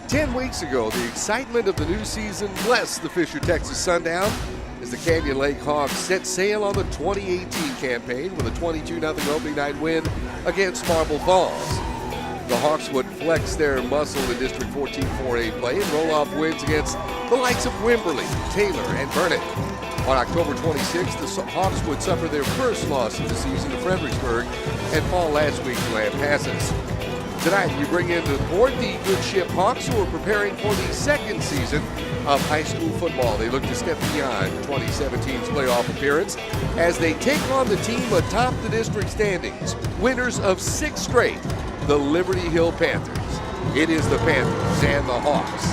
10 weeks ago, the excitement of the new season blessed the Fisher, Texas Sundown as the Canyon Lake Hawks set sail on the 2018 campaign with a 22-0 opening night win against Marble Falls. The Hawks would flex their muscle in District 14 4A play and roll off wins against the likes of Wimberley, Taylor, and Burnett. On October 26th, the Hawks would suffer their first loss of the season to Fredericksburg and fall last week to Lampasas. Tonight, we bring into the board the Good Ship Hawks, who are preparing for the second season of high school football. They look to step beyond 2017's playoff appearance as they take on the team atop the district standings, winners of 6 straight, the Liberty Hill Panthers. It is the Panthers and the Hawks.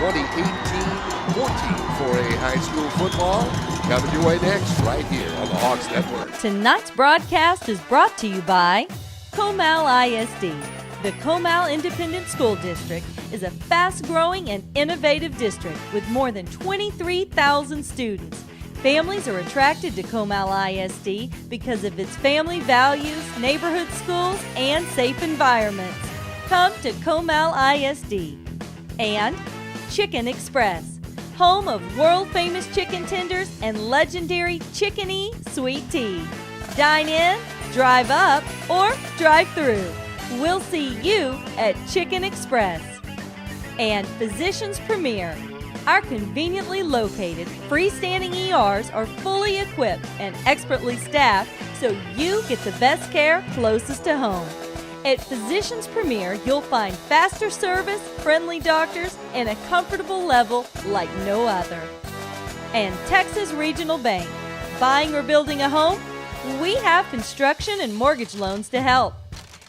2018-14 4A high school football coming your way next right here on the Hawks Network. Tonight's broadcast is brought to you by Comal ISD. The Comal Independent School District is a fast-growing and innovative district with more than 23,000 students. Families are attracted to Comal ISD because of its family values, neighborhood schools, and safe environments. Come to Comal ISD. And Chicken Express, home of world-famous chicken tenders and legendary Chicken-y sweet tea. Dine in, drive up, or drive through. We'll see you at Chicken Express. And Physicians Premier. Our conveniently located freestanding ERs are fully equipped and expertly staffed so you get the best care closest to home. At Physicians Premier, you'll find faster service, friendly doctors, and a comfortable level like no other. And Texas Regional Bank. Buying or building a home? We have construction and mortgage loans to help.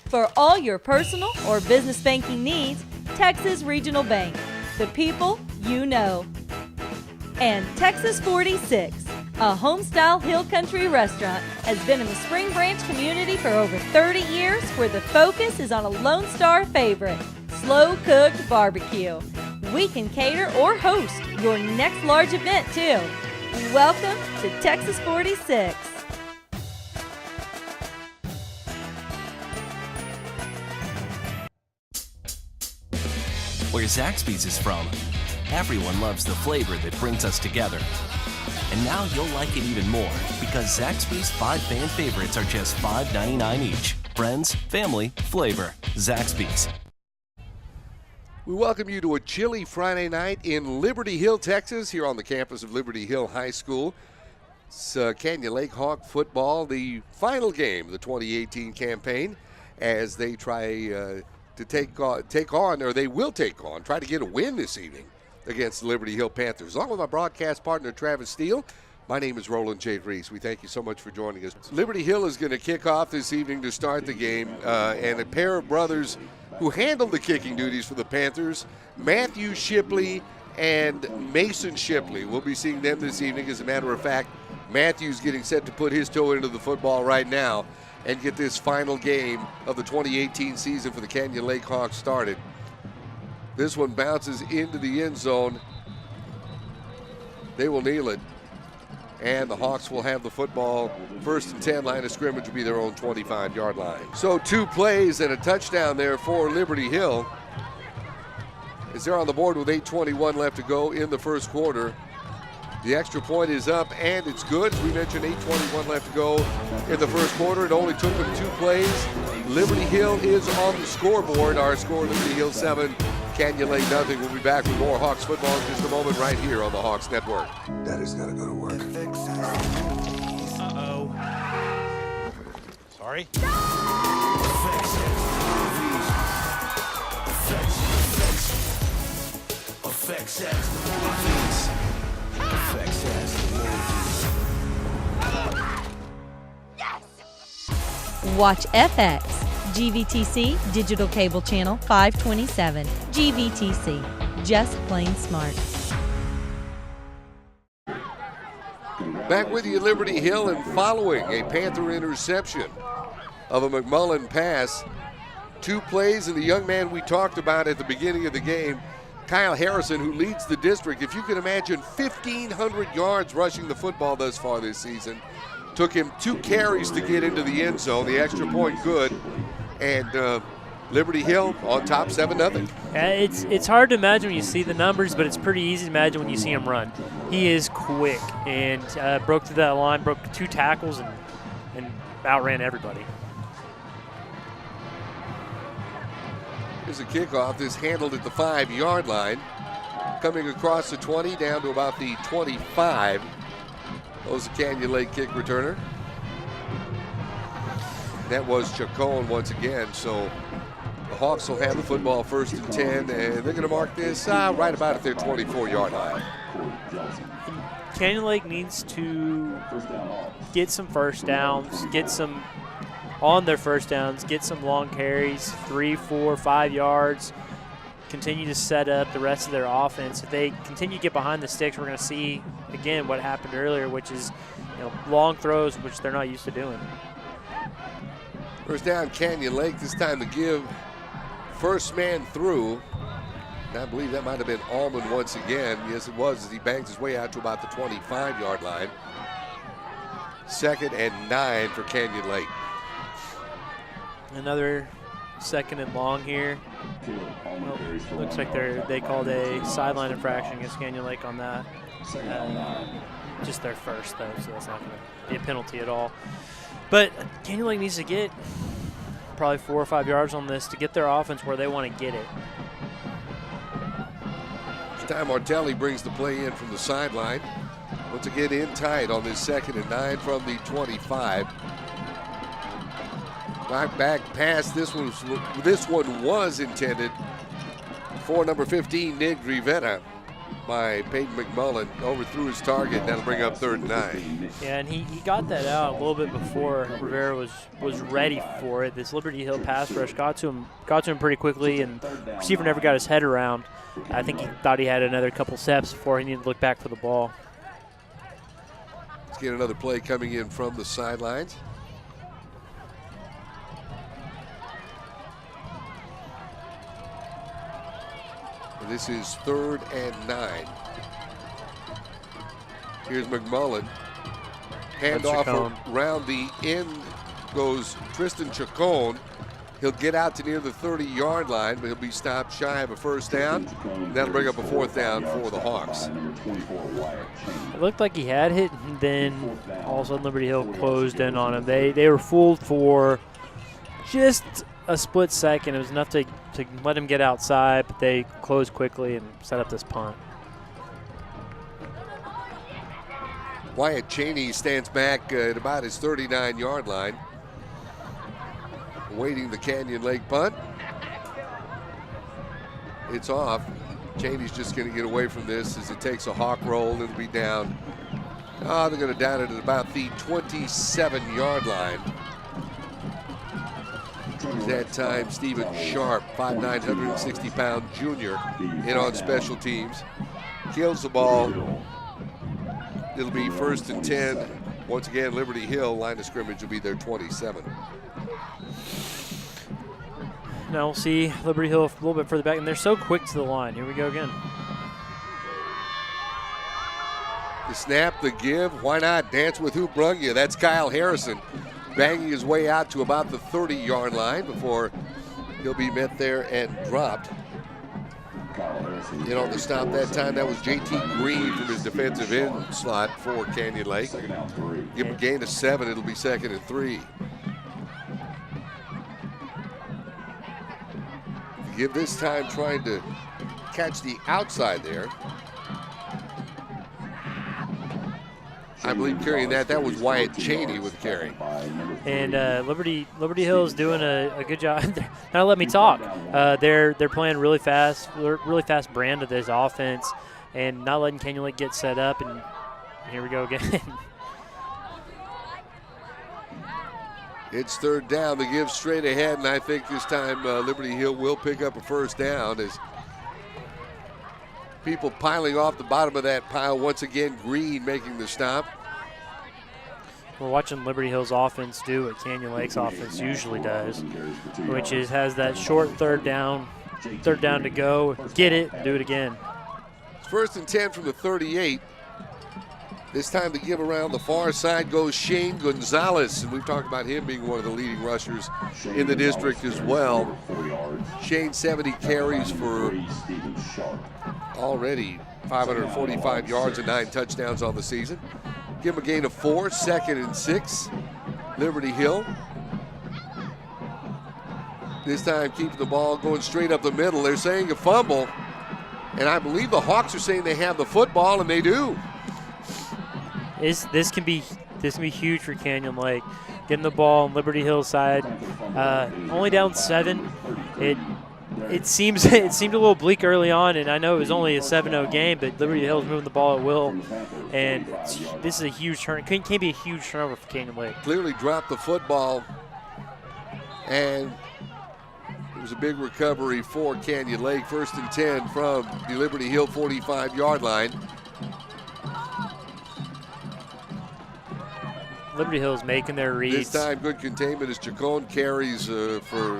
For all your personal or business banking needs, Texas Regional Bank. The people you know. And Texas 46, a home-style hill country restaurant, has been in the Spring Branch community for over 30 years where the focus is on a Lone Star favorite, slow-cooked barbecue. We can cater or host your next large event, too. Welcome to Texas 46. Where Zaxby's is from, everyone loves the flavor that brings us together. And now you'll like it even more because Zaxby's 5 fan favorites are just $5.99 each. Friends, family, flavor. Zaxby's. We welcome you to a chilly Friday night in Liberty Hill, Texas, here on the campus of Liberty Hill High School. It's Canyon Lake Hawk football, the final game of the 2018 campaign, as they try to try to get a win this evening against the Liberty Hill Panthers. Along with my broadcast partner, Travis Steele, my name is Roland J. Reese. We thank you so much for joining us. Liberty Hill is going to kick off this evening to start the game, and a pair of brothers who handled the kicking duties for the Panthers, Matthew Shipley and Mason Shipley. We'll be seeing them this evening. As a matter of fact, Matthew's getting set to put his toe into the football right now and get this final game of the 2018 season for the Canyon Lake Hawks started. This one bounces into the end zone. They will kneel it, and the Hawks will have the football. 1st and 10, line of scrimmage will be their own 25-yard line. So 2 plays and a touchdown there for Liberty Hill, as they're on the board with 8:21 left to go in the first quarter. The extra point is up, and it's good. As we mentioned, 8:21 left to go in the first quarter. It only took them 2 plays. Liberty Hill is on the scoreboard. Our score, Liberty Hill 7, Canyon Lake nothing. We'll be back with more Hawks football in just a moment right here on the Hawks Network. Daddy's got to go to work. Uh-oh. Sorry? Watch FX, GVTC, Digital Cable Channel 527. GVTC, just plain smart. Back with you, Liberty Hill, and following a Panther interception of a McMullen pass. 2 plays, and the young man we talked about at the beginning of the game, Kyle Harrison, who leads the district. If you can imagine 1,500 yards rushing the football thus far this season. Took him 2 carries to get into the end zone. The extra point good. And Liberty Hill on top 7-0. It's hard to imagine when you see the numbers, but it's pretty easy to imagine when you see him run. He is quick and broke through that line, broke 2 tackles, and outran everybody. Here's a kickoff. This handled at the 5-yard line. Coming across the 20 down to about the 25. Goes the Canyon Lake kick returner. That was Chacon once again, so the Hawks will have the football 1st and 10, and they're going to mark this right about at their 24-yard line. Canyon Lake needs to get some first downs, get some on their first downs, get some long carries, 3, 4, 5 yards, continue to set up the rest of their offense. If they continue to get behind the sticks, we're going to see, again, what happened earlier, which is long throws, which they're not used to doing. First down, Canyon Lake. This time to give first man through. And I believe that might have been Allman once again. Yes, it was, as he bangs his way out to about the 25-yard line. 2nd and 9 for Canyon Lake. Another 2nd and long here. Well, looks like they called a sideline infraction against Canyon Lake on that. Just their first, though, so that's not going to be a penalty at all. But Canyon Lake needs to get probably 4 or 5 yards on this to get their offense where they want to get it. This time Martelli brings the play in from the sideline. Once again in tight on this 2nd and 9 from the 25. Back pass. This one was intended for number 15, Nick Rivera, by Peyton McMullen. Overthrew his target. That'll bring up 3rd and 9. Yeah, and he got that out a little bit before Rivera was ready for it. This Liberty Hill pass rush got to him pretty quickly, and the receiver never got his head around. I think he thought he had another couple steps before he needed to look back for the ball. Let's get another play coming in from the sidelines. This is 3rd and 9. Here's McMullen. Handoff around the end goes Tristan Chacon. He'll get out to near the 30-yard line, but he'll be stopped shy of a first down. And that'll bring up a 4th down for the Hawks. It looked like he had hit, and then all of a sudden Liberty Hill closed in on him. They were fooled for just a split second. It was enough to let him get outside, but they closed quickly and set up this punt. Wyatt Cheney stands back at about his 39-yard line, awaiting the Canyon Lake punt. It's off. Cheney's just going to get away from this as it takes a hawk roll. It'll be down. They're going to down it at about the 27-yard line. That time, Stephen Sharp, 5'9", 160-pound junior, in on special teams. Kills the ball. It'll be 1st and 10. Once again, Liberty Hill, line of scrimmage will be their 27. Now we'll see Liberty Hill a little bit further back, and they're so quick to the line. Here we go again. The snap, the give, why not? Dance with who brung you. That's Kyle Harrison, banging his way out to about the 30-yard line before he'll be met there and dropped. In on the stop that time, that was J.T. Green from his defensive end slot for Canyon Lake. Give him a gain of 7, it'll be 2nd and 3. Give this time trying to catch the outside there. I believe carrying that was Wyatt Cheney with the carry. And Liberty Hill is doing a good job. Now let me talk. They're playing really fast brand of this offense, and not letting Canyon Lake get set up. And here we go again. It's 3rd down. They give straight ahead, and I think this time Liberty Hill will pick up a first down as people piling off the bottom of that pile. Once again, Green making the stop. We're watching Liberty Hill's offense do what Canyon Lake's offense usually does, which is has that short third down to go, get it, do it again. It's 1st and 10 from the 38. This time the give around the far side goes Shane Gonzalez, and we've talked about him being one of the leading rushers in the district as well. Shane 70 carries for already 545 yards and 9 touchdowns on the season. Give him a gain of 4, 2nd and 6. Liberty Hill. This time keeping the ball going straight up the middle. They're saying a fumble, and I believe the Hawks are saying they have the football, and they do. This can be huge for Canyon Lake. Getting the ball on Liberty Hill side, only down 7. It seemed a little bleak early on, and I know it was only a 7-0 game, but Liberty Hill's moving the ball at will, and this is a huge turn. Can't be a huge turnover for Canyon Lake. Clearly dropped the football, and it was a big recovery for Canyon Lake. 1st and 10 from the Liberty Hill 45-yard line. Liberty Hill's making their reads. This time, good containment as Chacon carries for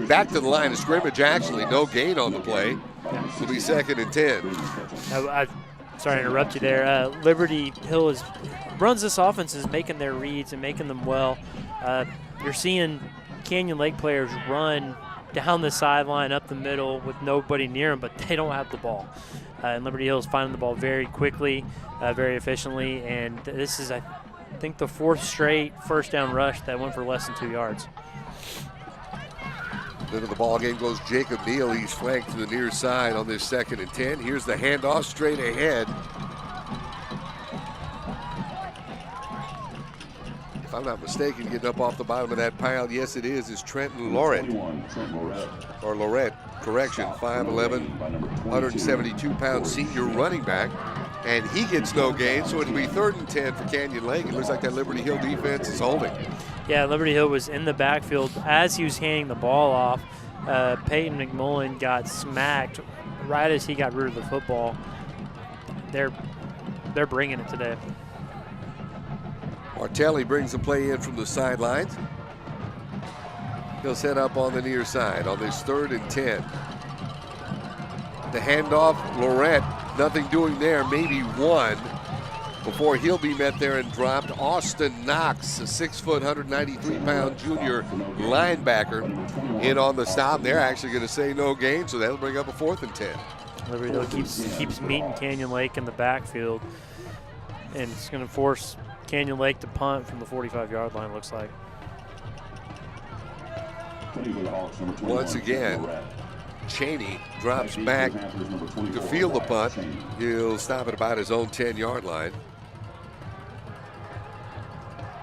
back to the line of scrimmage. Actually, no gain on the play. It'll be 2nd and 10. Sorry to interrupt you there. Liberty Hill runs this offense, is making their reads and making them well. You're seeing Canyon Lake players run down the sideline, up the middle with nobody near them, but they don't have the ball. And Liberty Hill is finding the ball very quickly, very efficiently, and this is, I think, the 4th straight first down rush that went for less than 2 yards. Into the ball game goes Jacob Neal. He's flanked to the near side on this 2nd and 10. Here's the handoff straight ahead. If I'm not mistaken, getting up off the bottom of that pile, yes it is Trenton Lorette. Or Lorette, correction, 5'11", 172-pound senior running back. And he gets no gain, so it'll be 3rd and 10 for Canyon Lake. It looks like that Liberty Hill defense is holding. Yeah, Liberty Hill was in the backfield as he was handing the ball off. Peyton McMullen got smacked right as he got rid of the football. They're bringing it today. Martelli brings the play in from the sidelines. He'll set up on the near side on this 3rd and 10. The handoff, Lorette, nothing doing there, maybe 1 before he'll be met there and dropped. Austin Knox, a 6-foot, 193-pound junior linebacker, in on the stop. They're actually going to say no gain, so that'll bring up a 4th and 10. Liberty Hill keeps meeting Canyon Lake in the backfield, and it's going to force Canyon Lake to punt from the 45-yard line, looks like. Once again, Cheney drops back to field the punt. He'll stop at about his own 10-yard line.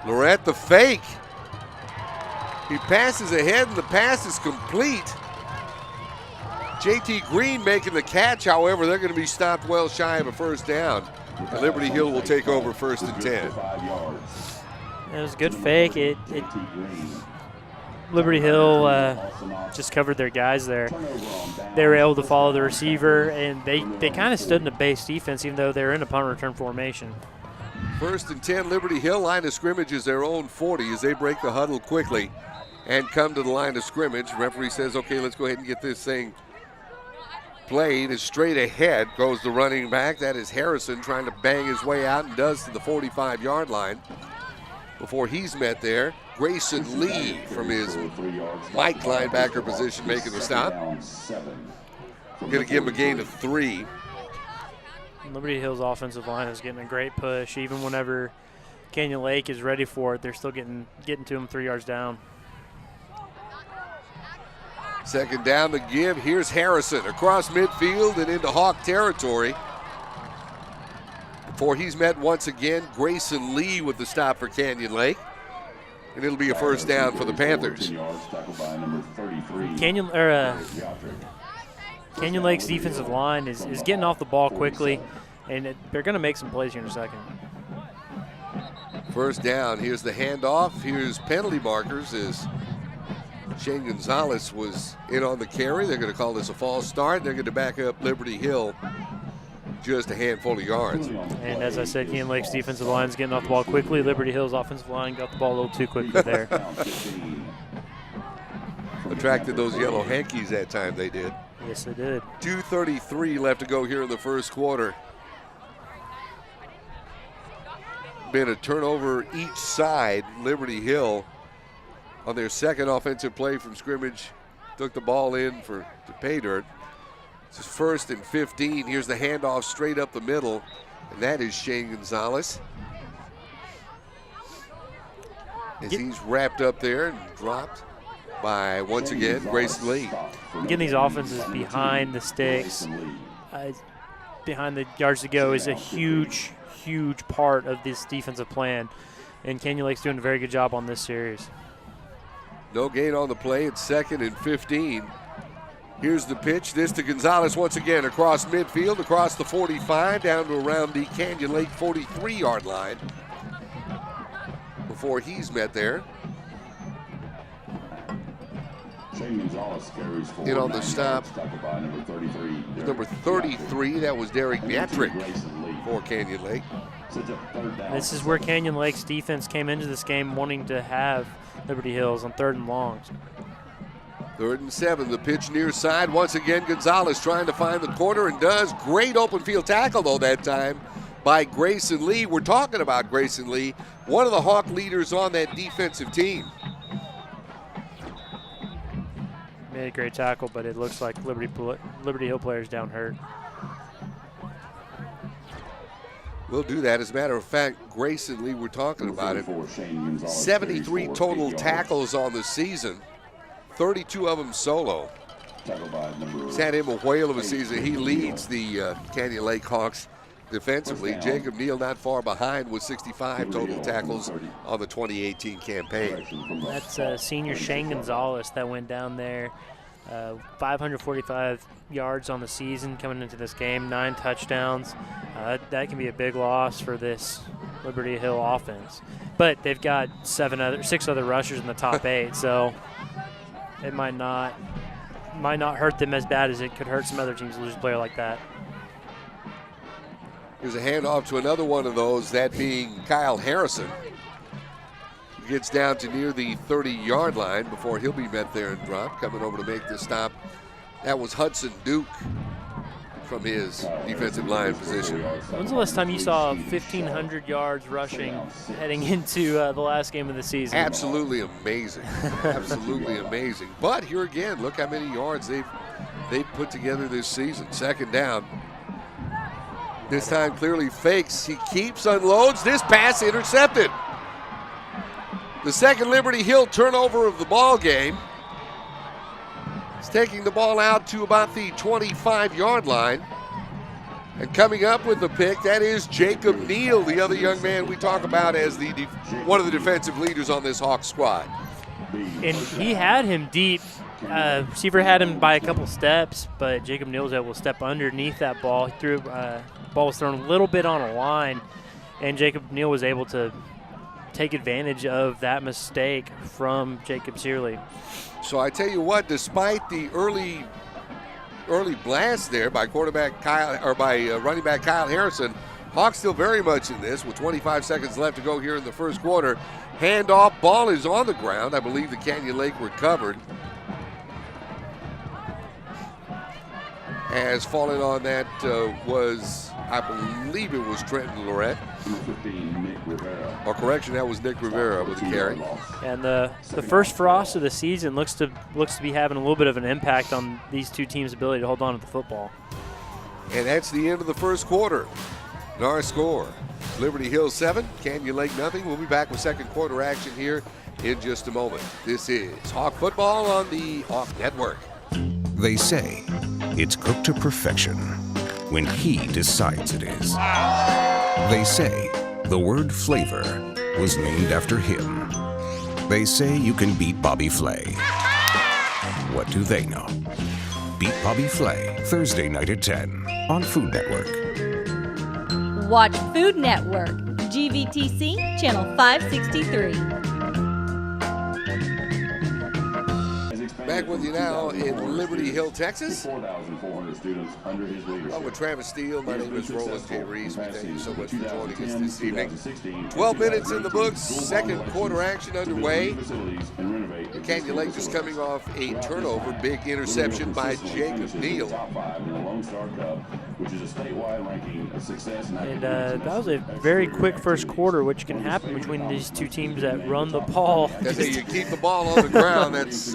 Lorette, the fake. He passes ahead, and the pass is complete. JT Green making the catch. However, they're going to be stopped well shy of a 1st down. And Liberty Hill will take over 1st and 10. It was a good fake. Liberty Hill just covered their guys there. They were able to follow the receiver, and they kind of stood in a base defense, even though they were in a punt return formation. 1st and 10, Liberty Hill. Line of scrimmage is their own 40 as they break the huddle quickly and come to the line of scrimmage. Referee says, okay, let's go ahead and get this thing played. As straight ahead goes the running back. That is Harrison trying to bang his way out, and does to the 45-yard line. Before he's met there, Grayson Lee from his Mike linebacker position making the stop. We're going to give him a gain of 3. Liberty Hill's offensive line is getting a great push. Even whenever Canyon Lake is ready for it, they're still getting to him 3 yards down. 2nd down to give. Here's Harrison across midfield and into Hawk territory. Before he's met once again, Grayson Lee with the stop for Canyon Lake. And it'll be a 1st down for the Panthers. Canyon Lake's defensive line is getting off the ball quickly, and they're going to make some plays here in a second. 1st down. Here's the handoff. Here's penalty markers as Shane Gonzalez was in on the carry. They're going to call this a false start. They're going to back up Liberty Hill just a handful of yards. And as I said, Canyon Lake's defensive line is getting off the ball quickly. Liberty Hill's offensive line got the ball a little too quickly there. Attracted those yellow hankies that time, they did. Yes, they did. 2:33 left to go here in the 1st quarter. been a turnover each side. Liberty Hill on their second offensive play from scrimmage took the ball in to pay dirt. This is 1st and 15. Here's the handoff straight up the middle, and that is Shane Gonzalez. As he's wrapped up there and dropped by, once again, Grayson Lee. Getting these offenses behind the sticks, behind the yards to go is a huge, huge part of this defensive plan. And Canyon Lake's doing a very good job on this series. No gain on the play. It's 2nd and 15. Here's the pitch. This to Gonzalez once again across midfield, across the 45, down to around the Canyon Lake 43-yard line before he's met there. In on the stop, number 33, that was Derek Beatrick for Canyon Lake. This is where Canyon Lake's defense came into this game wanting to have Liberty Hills on 3rd and longs. 3rd and 7, the pitch near side. Once again, Gonzalez trying to find the corner and does. Great open field tackle, though, that time by Grayson Lee. We're talking about Grayson Lee, one of the Hawk leaders on that defensive team. Made a great tackle, but it looks like Liberty Hill players down hurt. We'll do that. As a matter of fact, Grayson Lee, we're talking about it, 73 total tackles on the season, 32 of them solo. He's had him a whale of a season. He leads the Canyon Lake Hawks defensively. Jacob Neal not far behind with 65 total tackles on the 2018 campaign. That's senior Shane Gonzalez that went down there. 545 yards on the season coming into this game, 9 touchdowns. That can be a big loss for this Liberty Hill offense. But they've got 6 other rushers in the top 8, so it might not hurt them as bad as it could hurt some other teams to lose a player like that. Here's a handoff to another one of those, that being Kyle Harrison. He gets down to near the 30-yard line before he'll be met there and dropped. Coming over to make the stop, that was Hudson Duke from his defensive line position. When's the last time you saw 1,500 yards rushing heading into the last game of the season? Absolutely amazing. Absolutely amazing. But here again, look how many yards they've put together this season. 2nd down. This time clearly fakes. He keeps, unloads. This pass intercepted. The 2nd Liberty Hill turnover of the ball game. He's taking the ball out to about the 25-yard line. And coming up with the pick, that is Jacob Neal, the other young man we talk about as one of the defensive leaders on this Hawks squad. And he had him deep. Receiver had him by a couple steps, but Jacob Neal was able to step underneath that ball. He threw ball was thrown a little bit on a line, and Jacob Neal was able to take advantage of that mistake from Jacob Searley. So I tell you what, despite the early blast there by running back Kyle Harrison, Hawks still very much in this with 25 seconds left to go here in the 1st quarter. Handoff, ball is on the ground. I believe the Canyon Lake recovered. As falling on that was, I believe it was Trenton Lorette. Or correction, that was Nick Rivera with the carry. And the first frost of the season looks to be having a little bit of an impact on these two teams' ability to hold on to the football. And that's the end of the 1st quarter. And our score, Liberty Hill 7, Canyon Lake nothing. We'll be back with 2nd quarter action here in just a moment. This is Hawk Football on the Hawk Network. They say it's cooked to perfection when he decides it is. They say the word flavor was named after him. They say you can beat Bobby Flay. What do they know? Beat Bobby Flay, Thursday night at 10 on Food Network. Watch Food Network, GVTC, Channel 563. back with you now in Liberty Hill, Texas. 4,400 students under his leadership. I'm with Travis Steele. My name is Roland J. Reese. We thank you so much for joining us this evening. 12 minutes in the books, second quarter action underway. Canyon Lake just coming off a turnover, big interception by Jacob Neal. And that was a very quick first quarter, which can happen between these two teams that run the ball. Because you keep the ball on the ground, that's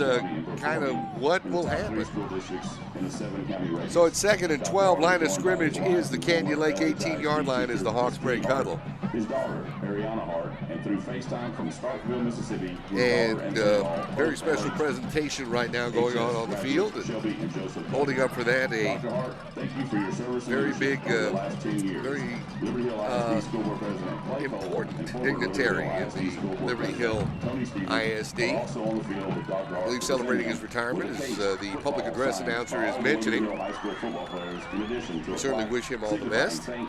kind of what will happen. So it's 2nd and 12. Line of scrimmage is the Canyon Lake 18-yard line as the Hawks break huddle. His daughter, Ariana Hart, and through FaceTime from Starkville, Mississippi. And very special presentation right now going on the field. And holding up for that a very big, very important dignitary in the Liberty Hill ISD. I believe celebrating his retirement, as the public address announcer is mentioning. We certainly wish him all the best. And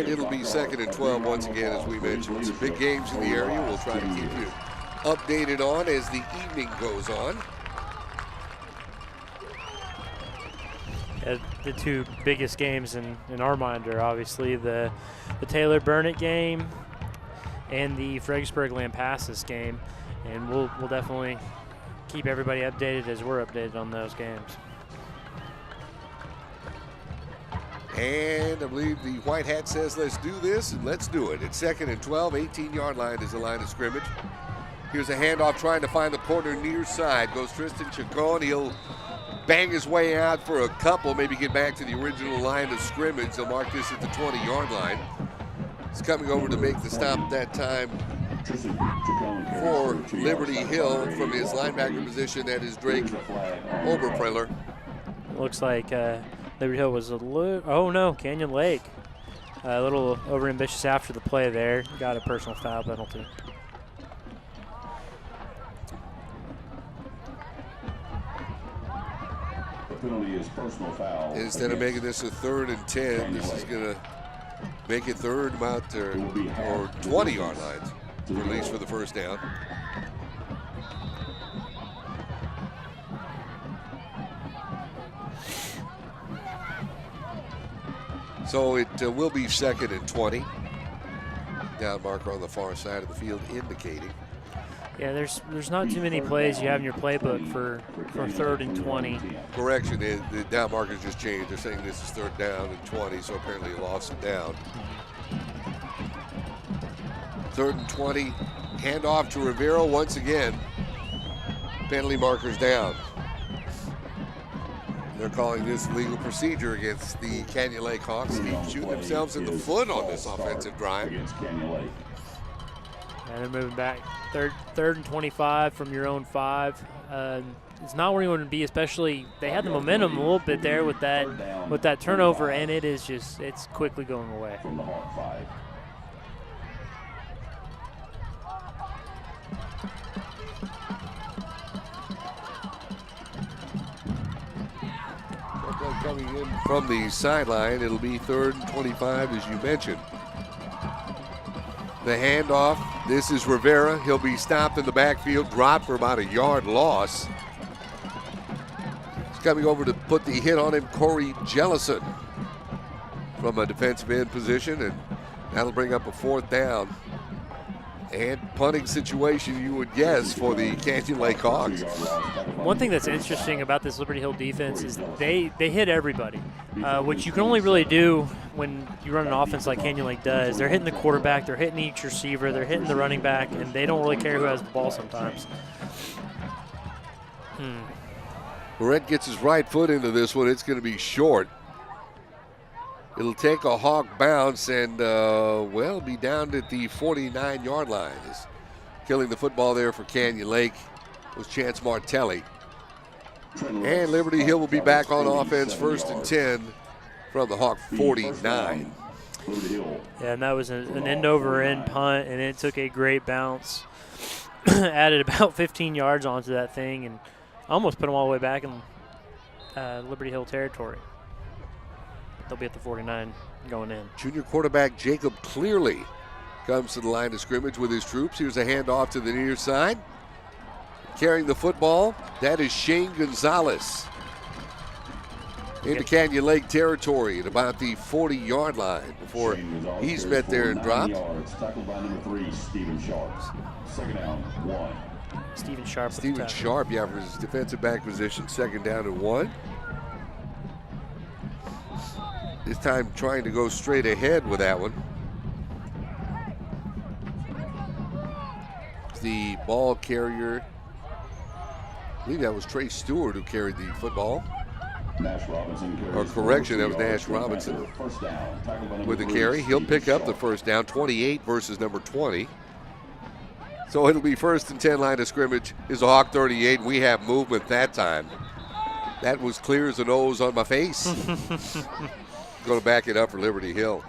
it'll be 2nd and 12 once again, as we mentioned. Some big games in the area. We'll try to keep you updated on as the evening goes on. The two biggest games in our mind are obviously the Taylor Burnett game and the Fredericksburg Lampasas game, and we'll definitely keep everybody updated as we're updated on those games. And I believe the white hat says let's do this, and let's do it. It's 2nd and 12, 18-yard line is the line of scrimmage. Here's a handoff trying to find the corner near side. Goes Tristan Chacon. He'll bang his way out for a couple, maybe get back to the original line of scrimmage. They'll mark this at the 20-yard line. He's coming over to make the stop at that time for Liberty Hill from his linebacker position. That is Drake Oberpreller. Looks like Liberty Hill was a little, oh no, Canyon Lake. A little overambitious after the play there. Got a personal foul penalty. Penalty is personal foul. Instead of making this a 3rd and 10, this is going to make it third about or 20-yard lines, at least for the first down. So it will be 2nd and 20. Down marker on the far side of the field indicating. Yeah, there's not too many plays you have in your playbook for 3rd and 20. Correction, the down markers just changed. They're saying this is 3rd down and 20, so apparently he lost it down. 3rd and 20, handoff to Rivera once again. Penalty markers down. They're calling this legal procedure against the Canyon Lake Hawks. They shoot themselves in the foot on this offensive drive. And they're moving back. Third and 25 from your own 5. It's not where you want to be, especially they had the momentum a little bit there with that turnover, and it's quickly going away. From the Hawk 5. Coming in from the sideline, it'll be 3rd and 25, as you mentioned. The handoff, this is Rivera. He'll be stopped in the backfield, dropped for about a yard loss. He's coming over to put the hit on him, Corey Jellison, from a defensive end position, and that'll bring up a 4th down. And punting situation, you would guess, for the Canyon Lake Hawks. One thing that's interesting about this Liberty Hill defense is they hit everybody, which you can only really do when you run an offense like Canyon Lake does. They're hitting the quarterback, they're hitting each receiver, they're hitting the running back, and they don't really care who has the ball sometimes. Barrett gets his right foot into this one. It's going to be short. It'll take a Hawk bounce and, be down at the 49-yard line. Killing the football there for Canyon Lake was Chance Martelli. And Liberty Hill will be back on offense, 1st and 10 from the Hawk 49. Yeah, and that was an end-over-end punt, and it took a great bounce. Added about 15 yards onto that thing and almost put them all the way back in Liberty Hill territory. They'll be at the 49 going in. Junior quarterback Jacob Clearly comes to the line of scrimmage with his troops. Here's a handoff to the near side. Carrying the football, that is Shane Gonzalez. Into Canyon Lake territory at about the 40-yard line before he's met there and dropped. Tackled by number 3, Stephen Sharp. Second down, 1. Stephen Sharp. Stephen Sharp, yeah, for his defensive back position, second down and 1. This time trying to go straight ahead with that one. The ball carrier, I believe that was Trey Stewart who carried the football. Nash Robinson Or correction, that was Nash Robinson with the carry. He'll pick up the first down, 28 versus number 20. So it'll be first and 10 line of scrimmage. Is a Hawk 38. We have movement that time. That was clear as a nose on my face. Going to back it up for Liberty Hill.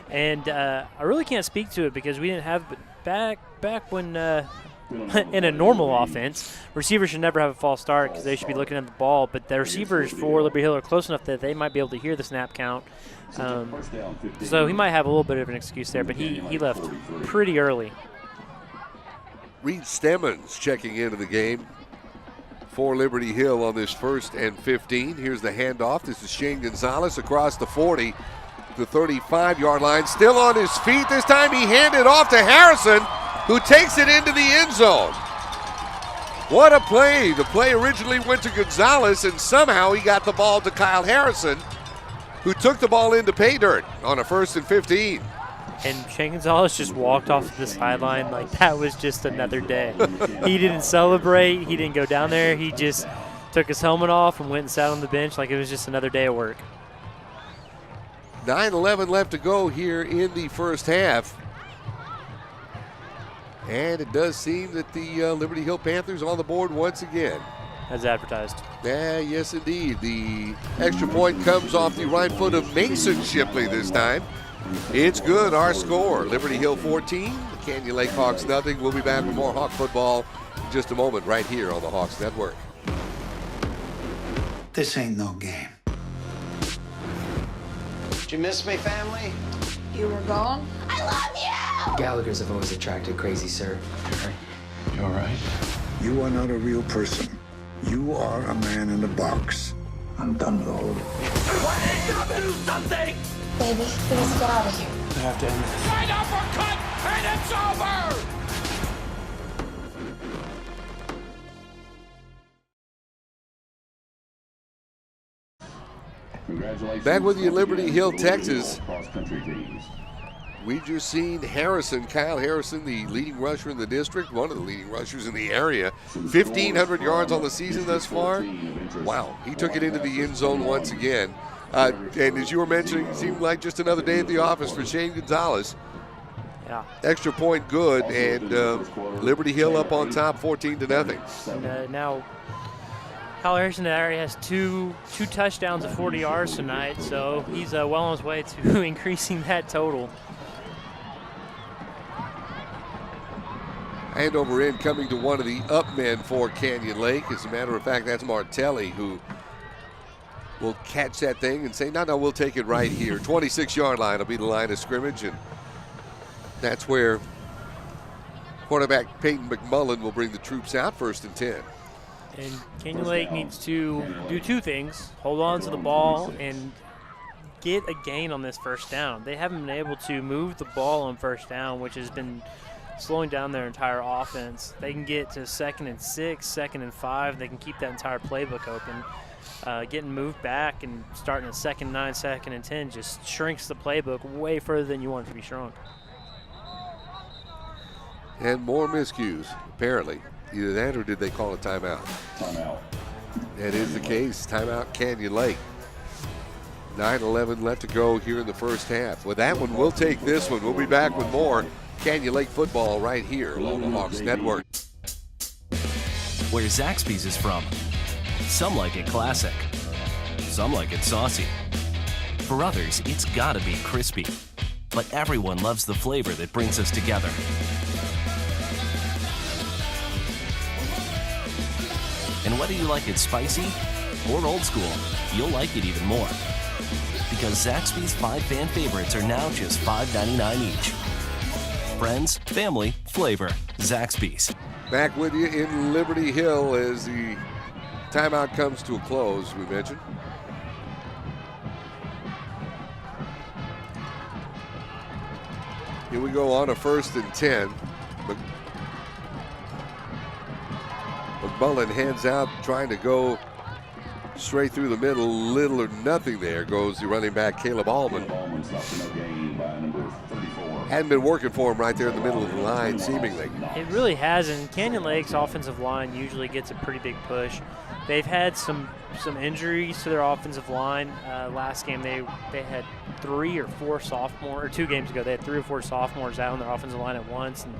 And I really can't speak to it because we didn't have back when in a normal offense, receivers should never have a false start because they should be looking at the ball. But the receivers for Liberty Hill are close enough that they might be able to hear the snap count. So he might have a little bit of an excuse there, but he left pretty early. Reed Stemmons checking into the game for Liberty Hill on this 1st and 15. Here's the handoff. This is Shane Gonzalez across the 40, the 35-yard line. Still on his feet. This time he handed off to Harrison, who takes it into the end zone. What a play. The play originally went to Gonzalez, and somehow he got the ball to Kyle Harrison, who took the ball into pay dirt on a 1st and 15. And Shane Gonzalez just walked off the sideline like that was just another day. He didn't celebrate. He didn't go down there. He just took his helmet off and went and sat on the bench like it was just another day at work. 9:11 left to go here in the first half. And it does seem that the Liberty Hill Panthers on the board once again. As advertised. Yeah, yes, indeed. The extra point comes off the right foot of Mason Shipley this time. It's good, our score. Liberty Hill 14, the Canyon Lake Hawks nothing. We'll be back with more Hawk football in just a moment right here on the Hawks Network. This ain't no game. Did you miss me, family? You were gone? I love you! Gallagher's have always attracted crazy, sir. You all right? You are not a real person. You are a man in a box. I'm done with all of it. Do something! Baby, please get out of here. I have to end this. Right uppercut, and it's over! Congratulations. Back with you in Liberty Hill, Texas. Cross-country teams. We just seen Harrison, Kyle Harrison, the leading rusher in the district, one of the leading rushers in the area. 1,500 yards on the season thus far. Wow, he took it into the end zone once again. And as you were mentioning, it seemed like just another day at the office for Shane Gonzalez. Yeah. Extra point good, and Liberty Hill up on top 14-0. And now Kyle Harrison in that area has two touchdowns of 40 yards tonight, so he's well on his way to increasing that total. Handover in coming to one of the up men for Canyon Lake. As a matter of fact, that's Martelli who will catch that thing and say, no, we'll take it right here. 26-yard line will be the line of scrimmage, and that's where quarterback Peyton McMullen will bring the troops out, 1st and 10. And Canyon Lake needs to do two things: hold on to the ball and get a gain on this first down. They haven't been able to move the ball on first down, which has been slowing down their entire offense. They can get to 2nd and 6, 2nd and 5. They can keep that entire playbook open. Getting moved back and starting at 2nd and 9, 2nd and 10 just shrinks the playbook way further than you want it to be shrunk. And more miscues, apparently. Either that or did they call a timeout? Timeout. That is the case. Timeout Canyon Lake. 9:11 left to go here in the first half. With that one, we'll take this one. We'll be back with more Canyon Lake football right here on the Hawks Network. Where Zaxby's is from. Some like it classic. Some like it saucy. For others, it's gotta be crispy. But everyone loves the flavor that brings us together. And whether you like it spicy or old school, you'll like it even more. Because Zaxby's 5 fan favorites are now just $5.99 each. Friends, family, flavor. Zaxby's. Back with you in Liberty Hill as the timeout comes to a close, we mentioned. Here we go on a 1st and 10. McMullen hands out, trying to go straight through the middle. Little or nothing there goes the running back, Caleb Allman. Hadn't been working for him right there in the middle of the line, seemingly. It really hasn't. Canyon Lake's offensive line usually gets a pretty big push. They've had some injuries to their offensive line. Last game they had 3 or 4 sophomores, or 2 games ago they had 3 or 4 sophomores out on their offensive line at once, and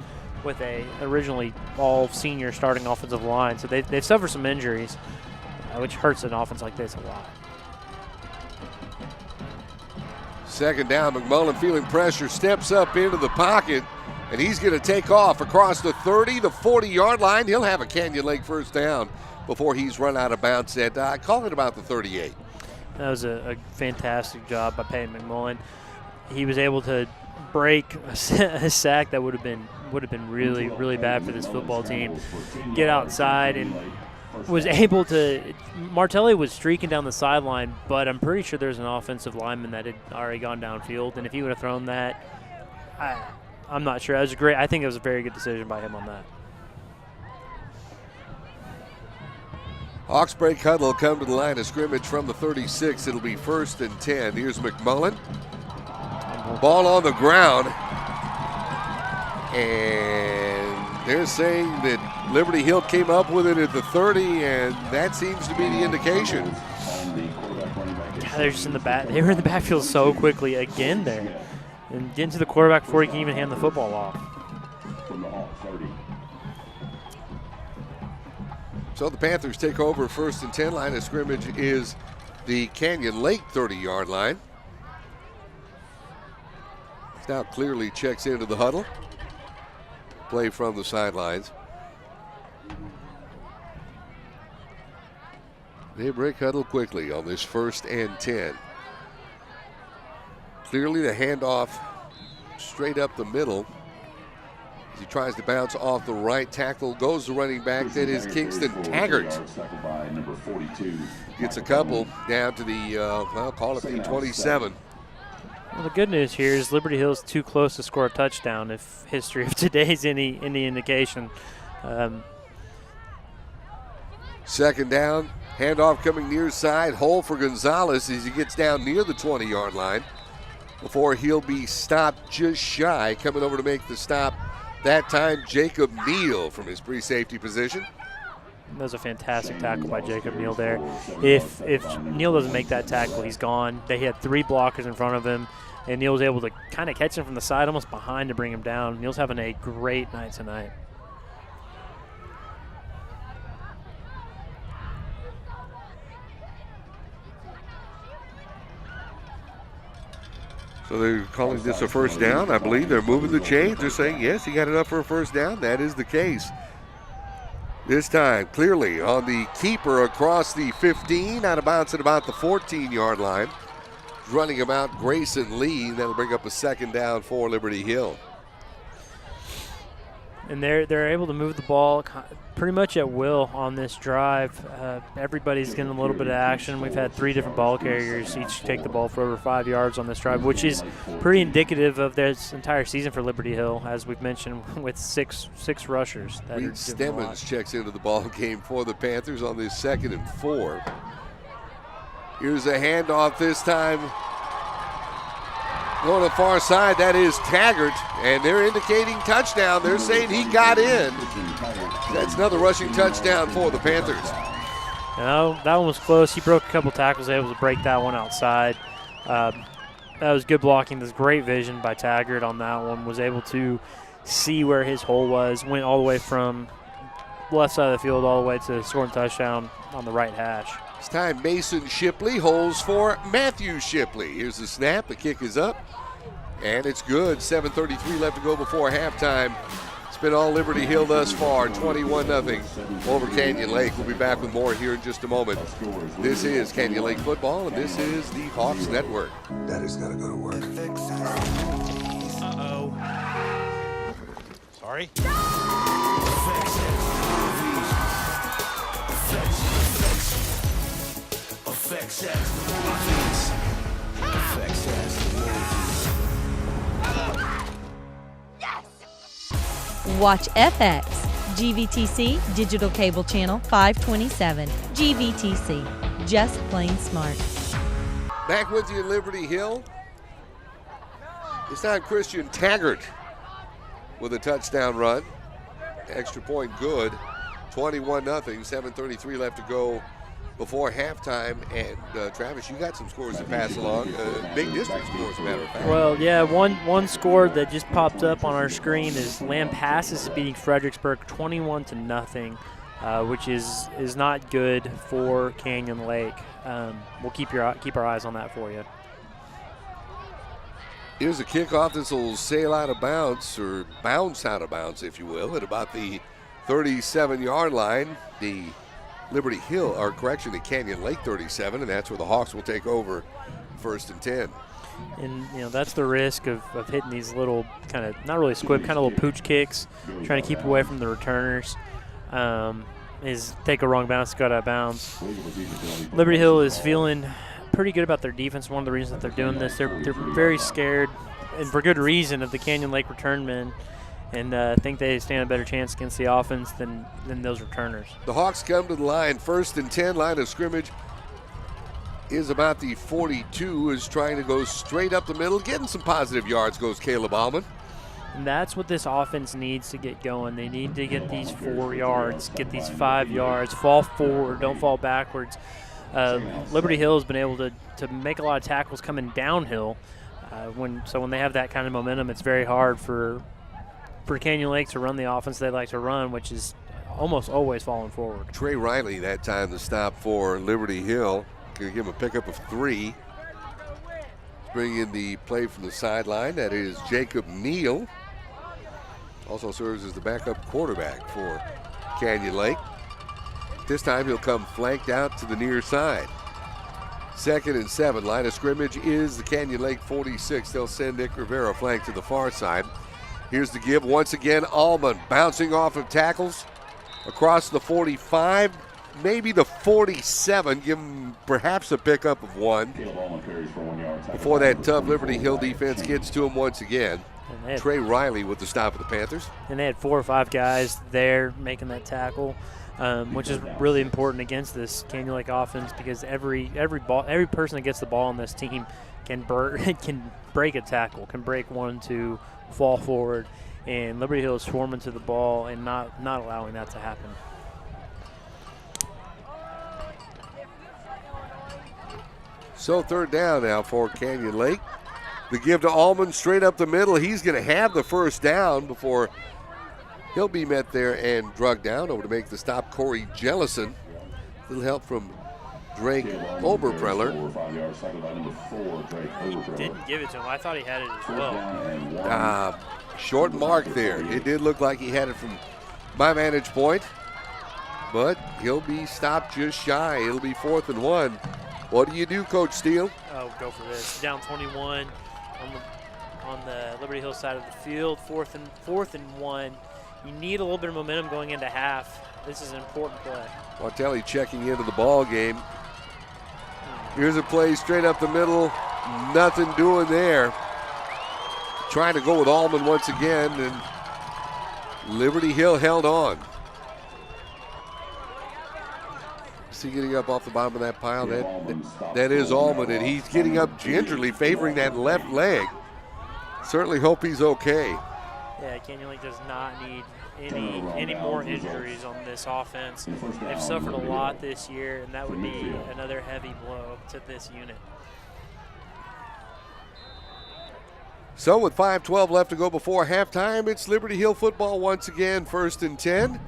with a originally all senior starting offensive line. So they've suffered some injuries, which hurts an offense like this a lot. 2nd down, McMullen feeling pressure, steps up into the pocket, and he's going to take off across the 30 to 40-yard line. He'll have a Canyon Lake 1st down before he's run out of bounds at, call it about the 38. That was a fantastic job by Peyton McMullen. He was able to break a sack that would have been really, really bad for this football team. Get outside and was able to – Martelli was streaking down the sideline, but I'm pretty sure there's an offensive lineman that had already gone downfield, and if he would have thrown that, I'm not sure. That was great. I think it was a very good decision by him on that. Hawks break huddle, come to the line of scrimmage from the 36. It'll be 1st and 10. Here's McMullen. Ball on the ground. And they're saying that Liberty Hill came up with it at the 30, and that seems to be the indication. Yeah, they're just in the back. They were in the backfield so quickly again there. And getting to the quarterback before he can even hand the football off. So the Panthers take over 1st and 10. Line of scrimmage is the Canyon Lake 30-yard line. Now clearly checks into the huddle. Play from the sidelines. They break huddle quickly on this 1st and 10. Clearly the handoff straight up the middle. As he tries to bounce off the right tackle, goes the running back. That is Kingston Taggart. Gets a couple down to the, well, call it the 27. Well, the good news here is Liberty Hill's too close to score a touchdown, if history of today's any indication. 2nd down, handoff coming near side, hole for Gonzalez as he gets down near the 20-yard line before he'll be stopped just shy. Coming over to make the stop that time, Jacob Neal from his pre-safety position. That was a fantastic tackle by Jacob Neal there. If Neal doesn't make that tackle, he's gone. They had 3 blockers in front of him, and Neal was able to kind of catch him from the side, almost behind, to bring him down. Neal's having a great night tonight. So they're calling this a 1st down. I believe they're moving the chains. They're saying, yes, he got enough for a 1st down. That is the case. This time, clearly on the keeper across the 15, out of bounds at about the 14-yard line. Running about Grayson Lee. That'll bring up a 2nd down for Liberty Hill. And they're able to move the ball pretty much at will on this drive. Everybody's getting a little bit of action. We've had 3 different ball carriers each take the ball for over 5 yards on this drive, which is pretty indicative of this entire season for Liberty Hill, as we've mentioned, with six rushers. Reed Stemmons checks into the ball game for the Panthers on this 2nd and 4. Here's a handoff this time. Going to the far side, that is Taggart, and they're indicating touchdown. They're saying he got in. That's another rushing touchdown for the Panthers. No, that one was close. He broke a couple tackles, able to break that one outside. That was good blocking. There's great vision by Taggart on that one. Was able to see where his hole was. Went all the way from left side of the field all the way to scoring touchdown on the right hash. This time Mason Shipley holds for Matthew Shipley. Here's the snap. The kick is up, and it's good. 7:33 left to go before halftime. It's been all Liberty Hill thus far, 21-0 over Canyon Lake. We'll be back with more here in just a moment. This is Canyon Lake football, and this is the Hawks Network. Daddy's got to go to work. Sorry. Watch FX, GVTC Digital Cable Channel 527. GVTC, just plain smart. Back with you in Liberty Hill. It's not Christian Taggart with a touchdown run. Extra point good. 21-0, 7:33 left to go before halftime. And Travis, you got some scores to pass along. Big district scores, as a matter of fact. Well, yeah, one score that just popped up on our screen is Lampasas is beating Fredericksburg 21-0, which is not good for Canyon Lake. We'll keep our eyes on that for you. Here's a kickoff. This will sail out of bounds, or bounce out of bounds, if you will, at about the 37-yard line. The Liberty Hill, or correction, the Canyon Lake 37, and that's where the Hawks will take over 1st and 10. And, that's the risk of hitting these little kind of, not really squib, kind of little pooch kicks, trying to keep away from the returners. Is take a wrong bounce, go out of bounds. Liberty Hill is feeling pretty good about their defense. One of the reasons that they're doing this, they're very scared, and for good reason, of the Canyon Lake return men, and think they stand a better chance against the offense than those returners. The Hawks come to the line, 1st and 10. Line of scrimmage is about the 42, is trying to go straight up the middle. Getting some positive yards goes Caleb Allman. And that's what this offense needs to get going. They need to get these 4 yards, get these 5 yards, fall forward, don't fall backwards. Liberty Hill has been able to make a lot of tackles coming downhill. When they have that kind of momentum, it's very hard for Canyon Lake to run the offense they like to run, which is almost always falling forward. Trey Riley that time to stop for Liberty Hill. Going to give him a pickup of 3. Bring in the play from the sideline. That is Jacob Neal. Also serves as the backup quarterback for Canyon Lake. This time he'll come flanked out to the near side. 2nd and 7. Line of scrimmage is the Canyon Lake 46. They'll send Nick Rivera flank to the far side. Here's the give once again. Allman bouncing off of tackles across the 45, maybe the 47. Give him perhaps a pickup of 1 before that tough Liberty Hill defense gets to him once again. Trey Riley with the stop of the Panthers. And they had 4 or 5 guys there making that tackle. Which is really important against this Canyon Lake offense, because every person that gets the ball on this team can break a tackle, can break 1, 2, fall forward, and Liberty Hill is swarming to the ball and not allowing that to happen. So 3rd down now for Canyon Lake. The give to Allman straight up the middle. He's going to have the 1st down before he'll be met there and drugged down. Over to make the stop, Corey Jellison. A little help from Drake Oberpreller. He didn't give it to him. I thought he had it as well. Short mark there. It did look like he had it from my vantage point, but he'll be stopped just shy. It'll be 4th and 1. What do you do, Coach Steele? Oh, go for this. Down 21 on the Liberty Hill side of the field. 4th and 1. You need a little bit of momentum going into half. This is an important play. Martelli checking into the ball game. Here's a play straight up the middle. Nothing doing there. Trying to go with Allman once again, and Liberty Hill held on. See, getting up off the bottom of that pile, that is Allman, and he's getting up gingerly, favoring that left leg. Certainly hope he's okay. Yeah, Canyon Lake does not need any more injuries on this offense. They've suffered a lot this year, and that would be another heavy blow to this unit. So with 5:12 left to go before halftime, it's Liberty Hill football once again, 1st and 10.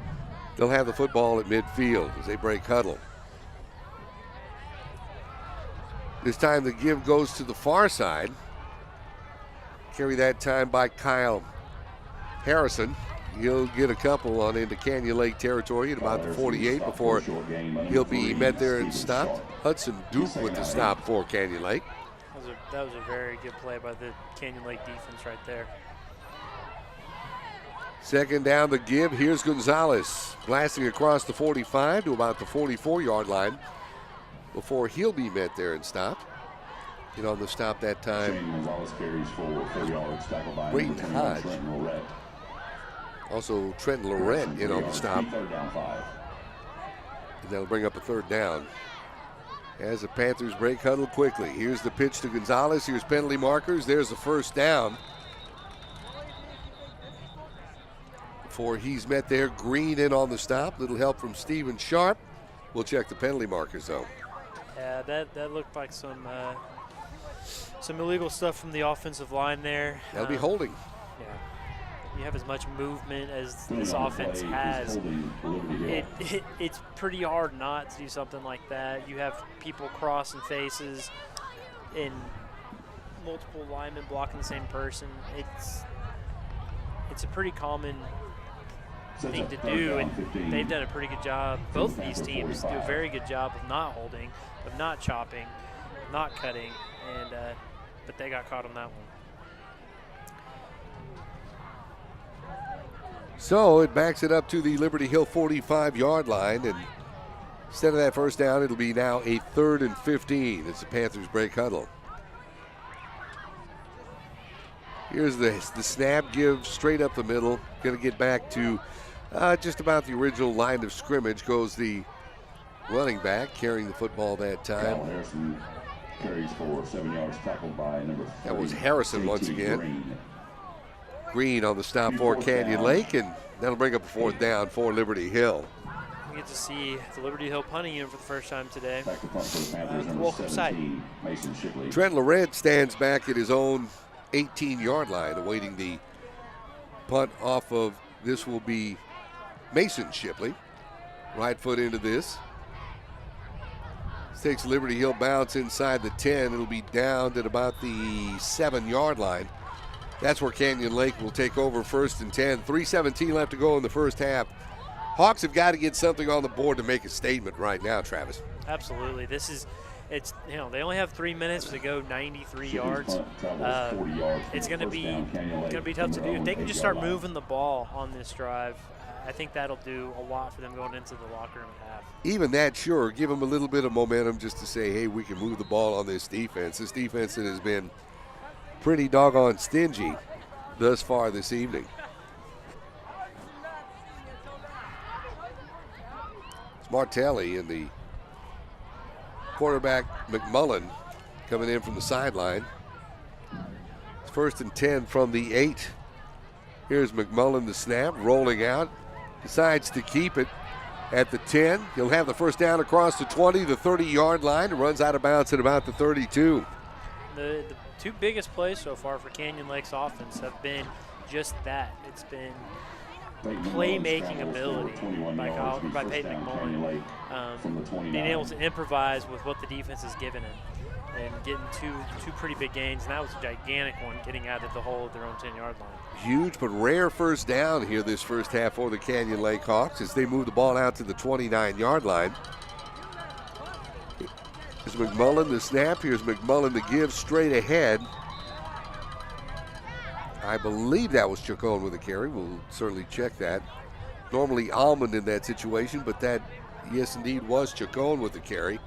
They'll have the football at midfield as they break huddle. This time the give goes to the far side. Carry that time by Kyle Harrison. He'll get a couple on into Canyon Lake territory at about the 48 before he'll be met there and stopped. Hudson Duke with the stop for Canyon Lake. That was a very good play by the Canyon Lake defense right there. Second down, the give. Here's Gonzalez blasting across the 45 to about the 44-yard line before he'll be met there and stopped. And on the stop that time, Gonzalez carries for 4 yards, tackled by Brayton Hodge. Trent Lorette. Also Trent Lorette in on the stop. Third down 5. And that'll bring up a third down. As the Panthers break huddle quickly. Here's the pitch to Gonzalez. Here's penalty markers. There's the first down. Before he's met there, Green in on the stop. Little help from Steven Sharp. We'll check the penalty markers, though. Yeah, that looked like some illegal stuff from the offensive line there. That'll be holding. Yeah. You have as much movement as this offense has. It's pretty hard not to do something like that. You have people crossing faces and multiple linemen blocking the same person. It's a pretty common thing to do, and they've done a pretty good job. Both of these teams do a very good job of not holding, of not chopping, not cutting, and but they got caught on that one. So it backs it up to the Liberty Hill 45-yard line, and instead of that first down, it'll be now a 3rd and 15 as the Panthers break huddle. Here's the snap, give straight up the middle. Going to get back to just about the original line of scrimmage. Goes the running back carrying the football that time. Harrison carries for 7 yards, tackled by number 30, That was Harrison once JT again. Green on the stop for Canyon Lake, and that'll bring up a 4th down for Liberty Hill. We get to see the Liberty Hill punting unit for the first time today. Back to punt for the Panthers, number Welcome sight. 17, Mason Shipley. Trent Lorette stands back at his own 18-yard line, awaiting the punt off of, this will be Mason Shipley. Right foot into this. Takes Liberty Hill bounce inside the 10. It'll be down at about the 7-yard line. That's where Canyon Lake will take over 1st and 10. 3:17 left to go in the first half. Hawks have got to get something on the board to make a statement right now, Travis. Absolutely. They only have 3 minutes to go 93 yards. It's going to be tough to do. If they can just start moving the ball on this drive, I think that'll do a lot for them going into the locker room at half. Even that, sure, give them a little bit of momentum just to say, hey, we can move the ball on this defense. This defense that has been pretty doggone stingy thus far this evening. It's Martelli and the quarterback McMullen coming in from the sideline. It's 1st and 10 from the 8. Here's McMullen, the snap, rolling out. Decides to keep it at the 10. He'll have the first down across the 20, the 30-yard line. Runs out of bounds at about the 32. The two biggest plays so far for Canyon Lake's offense have been just that. It's been playmaking ability by Peyton McMullen, being able to improvise with what the defense has given him and getting two pretty big gains, and that was a gigantic one, getting out of the hole of their own 10-yard line. Huge but rare first down here this first half for the Canyon Lake Hawks as they move the ball out to the 29-yard line. Here's McMullen, the snap. Here's McMullen, the give straight ahead. I believe that was Chacon with a carry. We'll certainly check that. Normally Almond in that situation, but that, yes, indeed, was Chacon with the carry.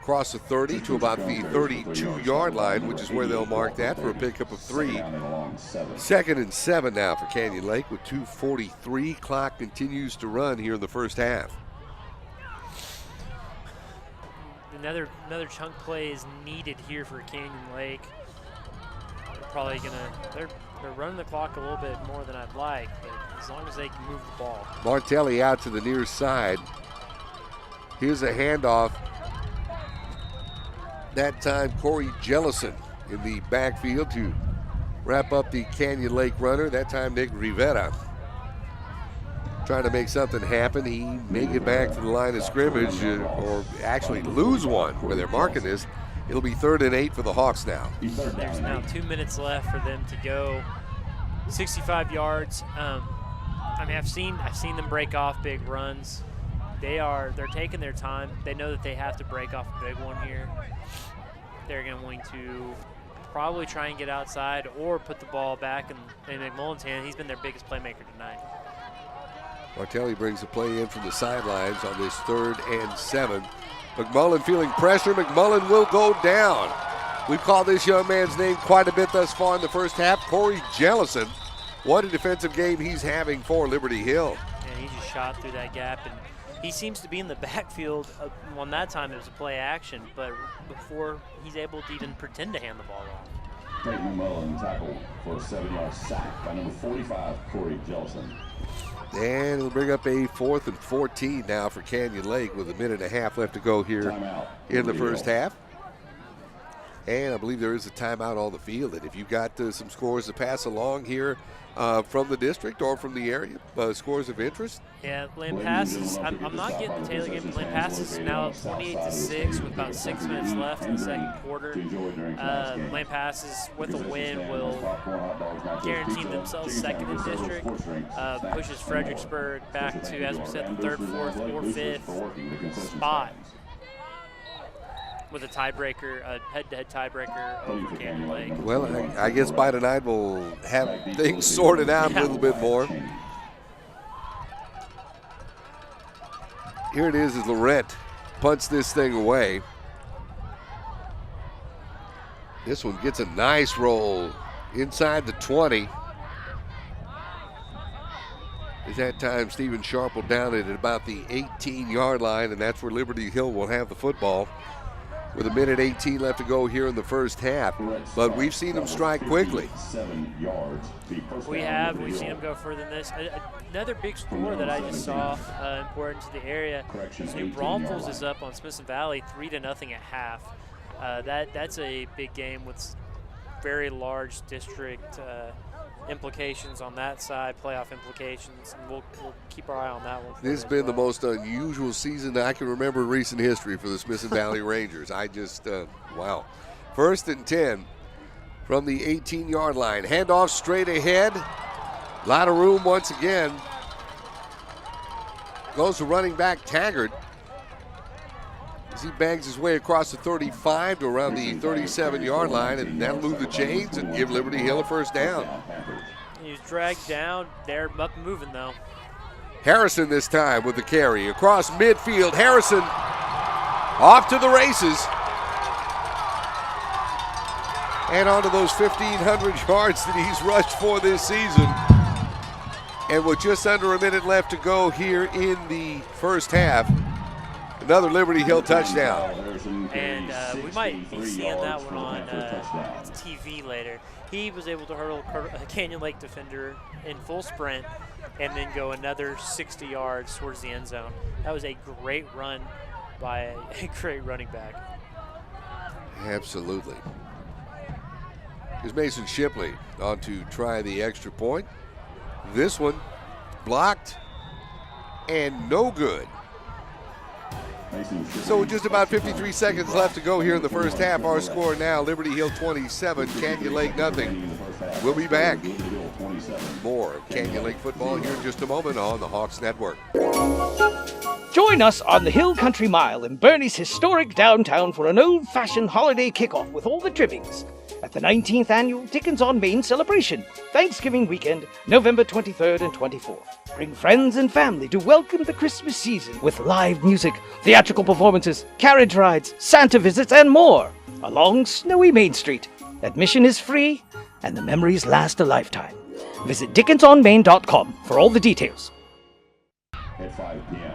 Across the 30 to about the 32-yard line, which is where they'll mark that for a pickup of 3. 2nd and 7 now for Canyon Lake with 2:43. Clock continues to run here in the first half. Another chunk play is needed here for Canyon Lake. They're running the clock a little bit more than I'd like, but as long as they can move the ball. Martelli out to the near side. Here's a handoff. That time Corey Jellison in the backfield to wrap up the Canyon Lake runner. That time Nick Rivera trying to make something happen. He may get back to the line of scrimmage or actually lose one where they're marking this. It'll be 3rd and 8 for the Hawks now. There's now 2 minutes left for them to go 65 yards. I've seen them break off big runs. They're taking their time. They know that they have to break off a big one here. They're going to probably try and get outside or put the ball back in McMullen's hand. He's been their biggest playmaker tonight. Martelli brings the play in from the sidelines on this 3rd and 7. McMullen feeling pressure. McMullen will go down. We've called this young man's name quite a bit thus far in the first half. Corey Jellison. What a defensive game he's having for Liberty Hill. And he just shot through that gap, and he seems to be in the backfield. Well, that time it was a play action, but before he's able to even pretend to hand the ball off. Peyton McMullen tackled for a 7-yard sack by number 45, Corey Jellison. And it'll bring up a 4th and 14 now for Canyon Lake with a minute and a half left to go here in the first half. And I believe there is a timeout on the field. And if you've got some scores to pass along here from the district or from the area, scores of interest. Yeah, Lampasas, I'm not getting the Taylor game. Lampasas now up 28-6 with about 6 minutes left in the second quarter. Lampasas with a win will guarantee themselves second in district. Pushes Fredericksburg back to, as we said, the 3rd, 4th, or 5th spot with a tiebreaker, a head-to-head tiebreaker over Canyon Lake. Well, I guess by tonight we'll have things sorted out a little bit more. Here it is as Lorette punts this thing away. This one gets a nice roll inside the 20. At that time, Stephen Sharp will down it at about the 18-yard line, and that's where Liberty Hill will have the football with a minute 18 left to go here in the first half. But we've seen them strike quickly. We have. We've seen them go further than this. Another big score that I just saw important to the area is New Braunfels is up on Smithson Valley 3-0 at half. That's a big game with very large district implications on that side, playoff implications, and we'll keep our eye on that one. This has been the most unusual season that I can remember in recent history for the Smithson Valley Rangers. I just, wow. 1st and 10 from the 18-yard line. Handoff straight ahead. A lot of room once again. Goes to running back Taggart as he bangs his way across the 35 to around the 37-yard line, and that'll move the chains and give Liberty Hill a first down. He was dragged down. They're up and moving, though. Harrison this time with the carry. Across midfield, Harrison off to the races. And onto those 1,500 yards that he's rushed for this season. And with just under a minute left to go here in the first half, another Liberty Hill touchdown. And we might be seeing that one on TV later. He was able to hurdle a Canyon Lake defender in full sprint and then go another 60 yards towards the end zone. That was a great run by a great running back. Absolutely. Here's Mason Shipley on to try the extra point. This one blocked and no good. So with just about 53 seconds left to go here in the first half, our score now, Liberty Hill 27, Canyon Lake nothing. We'll be back. More of Canyon Lake football here in just a moment on the Hawks Network. Join us on the Hill Country Mile in Bernie's historic downtown for an old-fashioned holiday kickoff with all the trimmings at the 19th Annual Dickens on Main celebration, Thanksgiving weekend, November 23rd and 24th. Bring friends and family to welcome the Christmas season with live music, theatrical performances, carriage rides, Santa visits, and more along snowy Main Street. Admission is free, and the memories last a lifetime. Visit dickensonmain.com for all the details. At 5 p.m.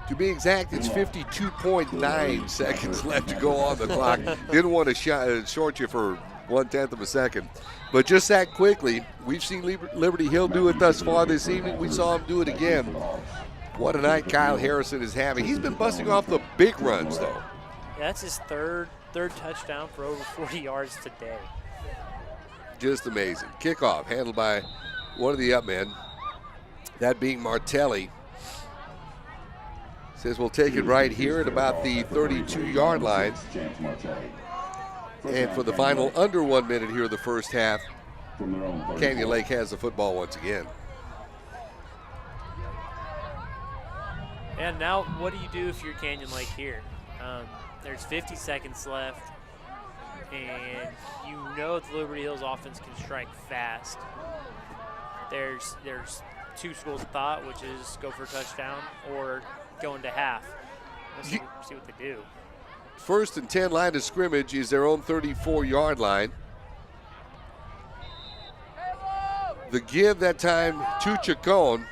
To be exact, it's 52.9 seconds left to go on the clock. Didn't want to short you for 1/10 of a second. But just that quickly, we've seen Liberty Hill do it thus far this evening. We saw him do it again. What a night Kyle Harrison is having. He's been busting off the big runs, though. Yeah, that's his third touchdown for over 40 yards today. Just amazing. Kickoff handled by one of the up men, that being Martelli. Says we'll take it right here at about the 32-yard line. And for the final under 1 minute here of the first half, Canyon Lake has the football once again. And now what do you do if you're Canyon Lake here? There's 50 seconds left. and you know the Liberty Hills offense can strike fast. There's two schools of thought, which is go for a touchdown or go into half. Let's see what they do. 1st and 10 line of scrimmage is their own 34-yard line. The give that time to Chacon.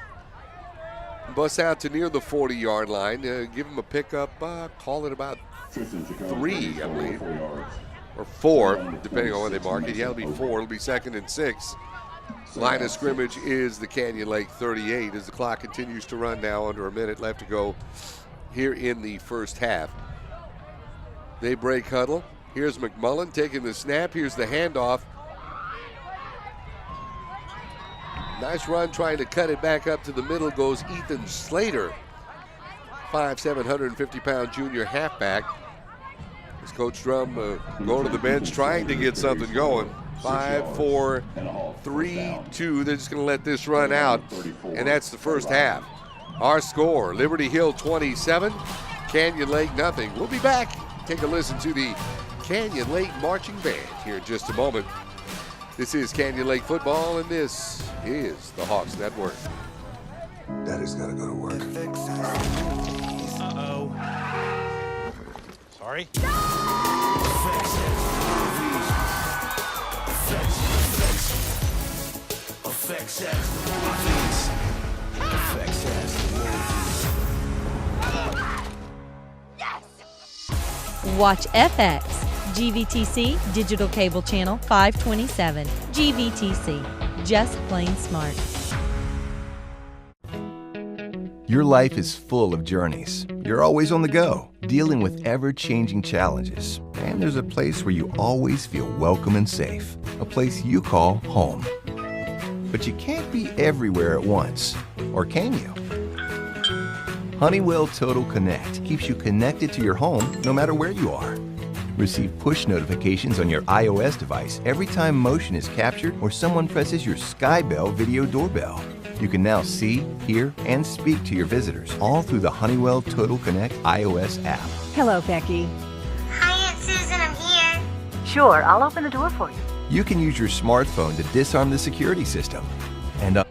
Bus out to near the 40-yard line. Give him a pickup, call it about 3, I believe. Or 4, depending on when they mark it. Yeah, it'll be 4. It'll be 2nd and 6. Line of scrimmage is the Canyon Lake 38 as the clock continues to run now, under a minute left to go here in the first half. They break huddle. Here's McMullen taking the snap. Here's the handoff. Nice run trying to cut it back up to the middle goes Ethan Slater. 5'7", 150-pound junior halfback. As Coach Drum going to the bench trying to get something going. 5, 4, 3, 2. They're just going to let this run out, and that's the first half. Our score, Liberty Hill 27, Canyon Lake nothing. We'll be back. Take a listen to the Canyon Lake Marching Band here in just a moment. This is Canyon Lake football, and this is the Hawks Network. Daddy's got to go to work. Uh-oh. Sorry? Watch FX, GVTC, Digital Cable Channel 527. GVTC, just plain smart. Your life is full of journeys. You're always on the go, dealing with ever-changing challenges. And there's a place where you always feel welcome and safe, a place you call home. But you can't be everywhere at once, or can you? Honeywell Total Connect keeps you connected to your home no matter where you are. Receive push notifications on your iOS device every time motion is captured or someone presses your Skybell video doorbell. You can now see, hear, and speak to your visitors all through the Honeywell Total Connect iOS app. Hello, Becky. Hi, Aunt Susan, I'm here. Sure, I'll open the door for you. You can use your smartphone to disarm the security system. And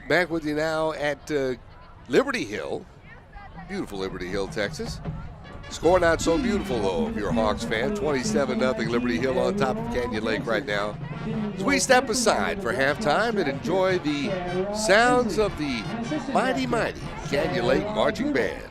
back with you now at Liberty Hill, beautiful Liberty Hill, Texas. Score not so beautiful, though, if you're a Hawks fan. 27-0 Liberty Hill on top of Canyon Lake right now. As we step aside for halftime and enjoy the sounds of the mighty, mighty Canyon Lake Marching Band.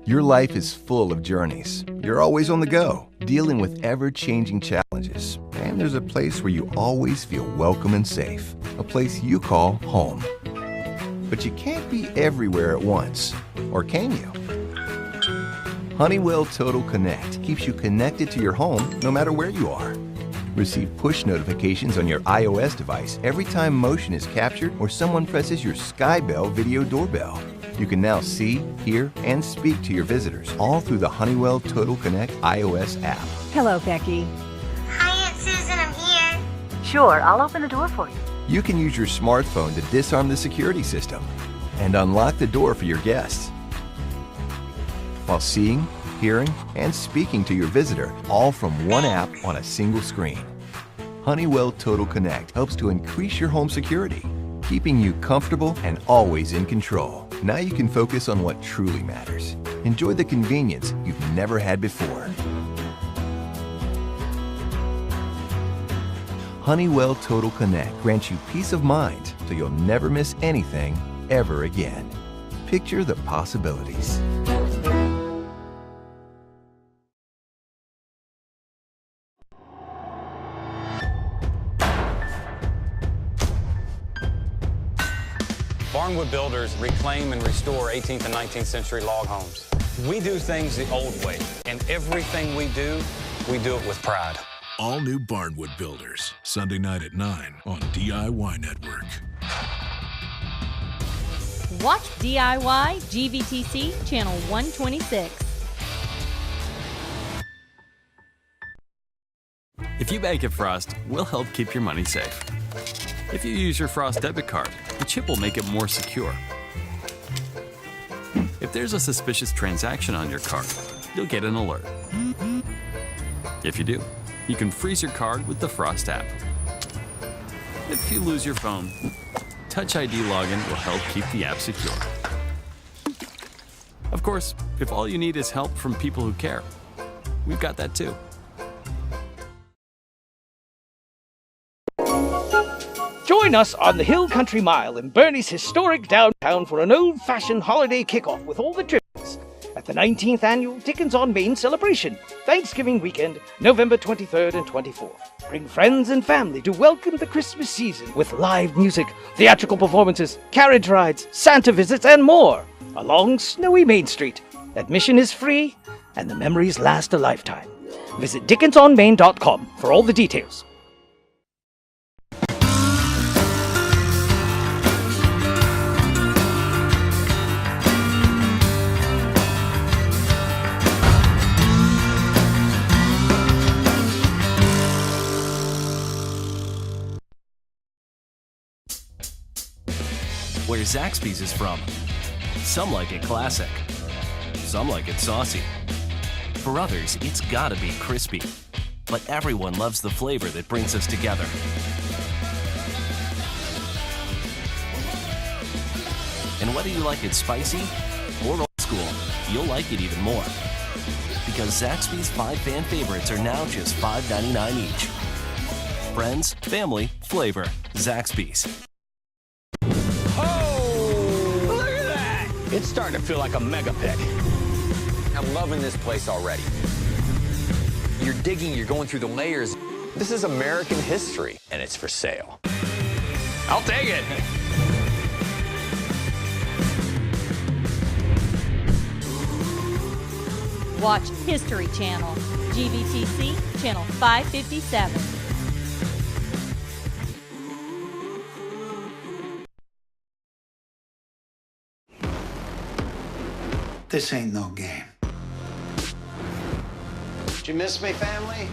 Your life is full of journeys. You're always on the go, dealing with ever-changing challenges. And there's a place where you always feel welcome and safe. A place you call home. But you can't be everywhere at once. Or can you? Honeywell Total Connect keeps you connected to your home no matter where you are. Receive push notifications on your iOS device every time motion is captured or someone presses your Skybell video doorbell. You can now see, hear, and speak to your visitors all through the Honeywell Total Connect iOS app. Hello, Becky. Hi, Aunt Susan, I'm here. Sure, I'll open the door for you. You can use your smartphone to disarm the security system and unlock the door for your guests, while seeing, hearing, and speaking to your visitor all from one app on a single screen. Honeywell Total Connect helps to increase your home security, keeping you comfortable and always in control. Now you can focus on what truly matters. Enjoy the convenience you've never had before. Honeywell Total Connect grants you peace of mind so you'll never miss anything ever again. Picture the possibilities. Barnwood Builders reclaim and restore 18th and 19th century log homes. We do things the old way, and everything we do it with pride. All new Barnwood Builders, Sunday night at 9 on DIY Network. Watch DIY GVTC Channel 126. If you bank at Frost, we'll help keep your money safe. If you use your Frost debit card, the chip will make it more secure. If there's a suspicious transaction on your card, you'll get an alert. If you do, you can freeze your card with the Frost app. If you lose your phone, Touch ID login will help keep the app secure. Of course, if all you need is help from people who care, we've got that too. Join us on the Hill Country Mile in Bernie's historic downtown for an old-fashioned holiday kickoff with all the trimmings at the 19th Annual Dickens on Main celebration, Thanksgiving weekend, November 23rd and 24th. Bring friends and family to welcome the Christmas season with live music, theatrical performances, carriage rides, Santa visits, and more along snowy Main Street. Admission is free, and the memories last a lifetime. Visit dickensonmain.com for all the details. Where Zaxby's is from. Some like it classic. Some like it saucy. For others, it's gotta be crispy. But everyone loves the flavor that brings us together. And whether you like it spicy or old school, you'll like it even more. Because Zaxby's 5 fan favorites are now just $5.99 each. Friends, family, flavor. Zaxby's. It's starting to feel like a mega pick. I'm loving this place already. You're digging, you're going through the layers. This is American history, and it's for sale. I'll take it. Watch History Channel, GVTC Channel 557. This ain't no game. Did you miss me, family?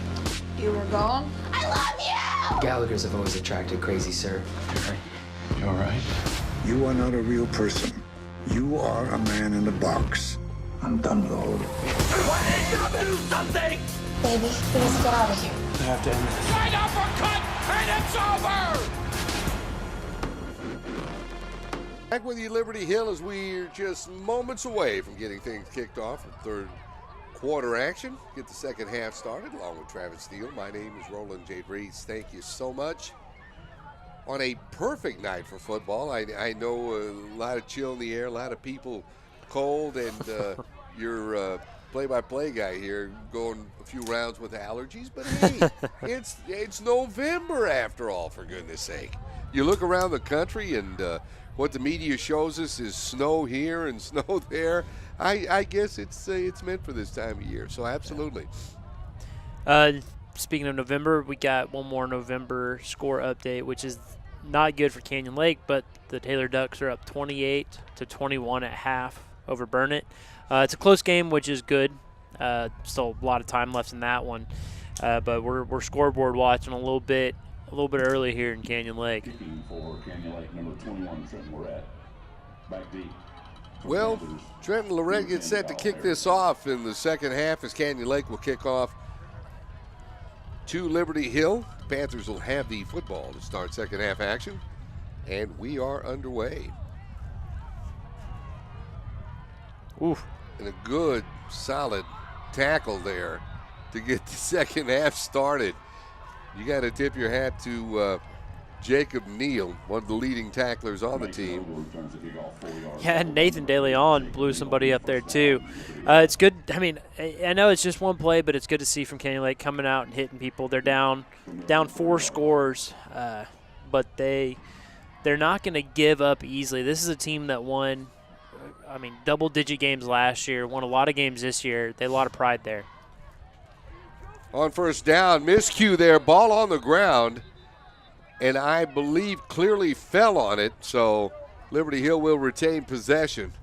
You were gone? I love you! Gallagher's have always attracted crazy, sir. You all right? You are not a real person. You are a man in a box. I'm done with all of it. Wait, do something! Baby, please get out of here. I have to end this. Right uppercut, and it's over! Back with you, Liberty Hill, as we're just moments away from getting things kicked off in third quarter action. Get the second half started along with Travis Steele. My name is Roland J. Reese. Thank you so much. On a perfect night for football. I know a lot of chill in the air, a lot of people cold, and your play-by-play guy here, going a few rounds with allergies. But hey, it's November after all, for goodness sake. You look around the country and what the media shows us is snow here and snow there. I guess it's meant for this time of year. So absolutely. Speaking of November, we got one more November score update, which is not good for Canyon Lake, but the Taylor Ducks are up 28-21 at half over Burnett. It's a close game, which is good. Still a lot of time left in that one, but we're scoreboard watching a little bit early here in Canyon Lake. For Canyon Lake, number 21, Trenton Lorette. Back deep. Well, Trenton Lorette gets set to kick this off in the second half as Canyon Lake will kick off to Liberty Hill. Panthers will have the football to start second half action, and we are underway. Oof. And a good, solid tackle there to get the second half started. You got to tip your hat to Jacob Neal, one of the leading tacklers on the team. Yeah, and Nathan DeLeon blew somebody up there too. It's good. I mean, I know it's just one play, but it's good to see from Canyon Lake coming out and hitting people. They're down 4 scores, but they're not going to give up easily. This is a team that won, double-digit games last year, won a lot of games this year. They have a lot of pride there. On first down, miscue there, ball on the ground, and I believe clearly fell on it, so Liberty Hill will retain possession,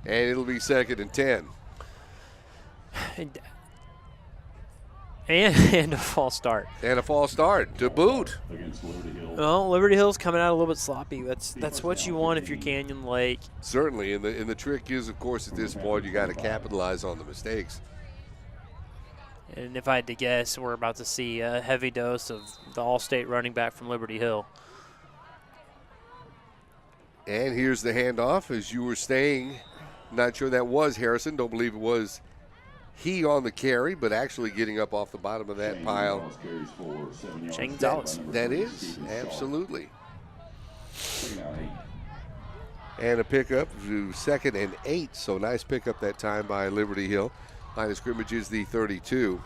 and it'll be second and 10. And a false start. And a false start to boot. Well, Liberty Hill's coming out a little bit sloppy. That's what you want if you're Canyon Lake. Certainly, and the trick is, of course, at this point, you got to capitalize on the mistakes. And if I had to guess, we're about to see a heavy dose of the All-State running back from Liberty Hill. And here's the handoff, as you were saying. Not sure that was Harrison. Don't believe it was he on the carry, but actually getting up off the bottom of that pile. Shane Gonzalez. That is, absolutely. And a pickup to second and 8, so nice pickup that time by Liberty Hill. Line of scrimmage is the 32.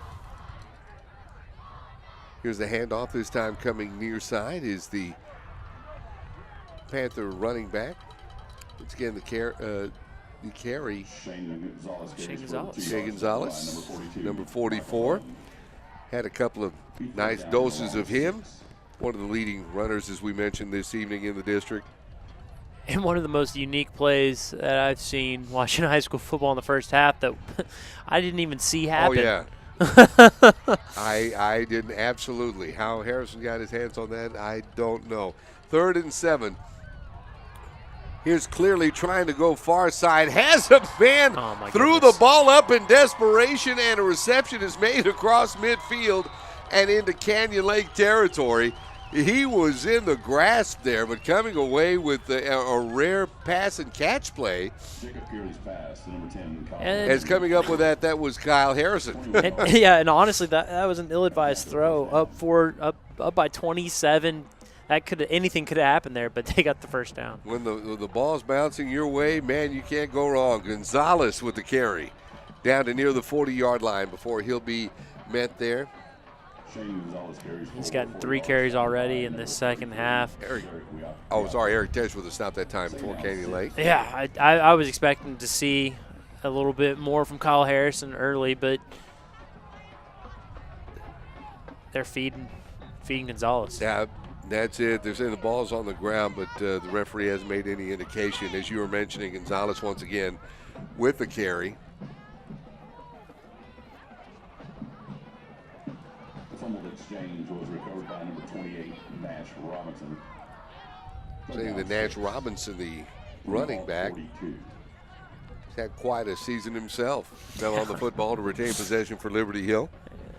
Here's the handoff, this time coming near side is the Panther running back. Once again, the carry. Shane Gonzalez. Shane Gonzalez, number 44. Had a couple of nice doses of him. One of the leading runners, as we mentioned, this evening in the district. And one of the most unique plays that I've seen watching high school football in the first half that I didn't even see happen. Oh, yeah. I didn't, absolutely. How Harrison got his hands on that, I don't know. 3rd and 7. Here's clearly trying to go far side. Has a man threw the ball up in desperation, and a reception is made across midfield and into Canyon Lake territory. He was in the grasp there, but coming away with a rare pass and catch play. As coming up with that was Kyle Harrison. and honestly, that was an ill-advised throw. Up by 27. Anything could have happened there, but they got the first down. When the ball's bouncing your way, man, you can't go wrong. Gonzalez with the carry down to near the 40-yard line before he'll be met there. He's gotten 3 carries already in this second half. Eric Tesh with a stop that time before Canyon Lake. Yeah, I was expecting to see a little bit more from Kyle Harrison early, but they're feeding Gonzalez. Yeah, that's it. They're saying the ball's on the ground, but the referee hasn't made any indication. As you were mentioning, Gonzalez once again with the carry. Exchange was recovered by number 28, Nash Robinson. Saying that Nash Robinson, the running back, he's had quite a season himself. Fell on the football to retain possession for Liberty Hill.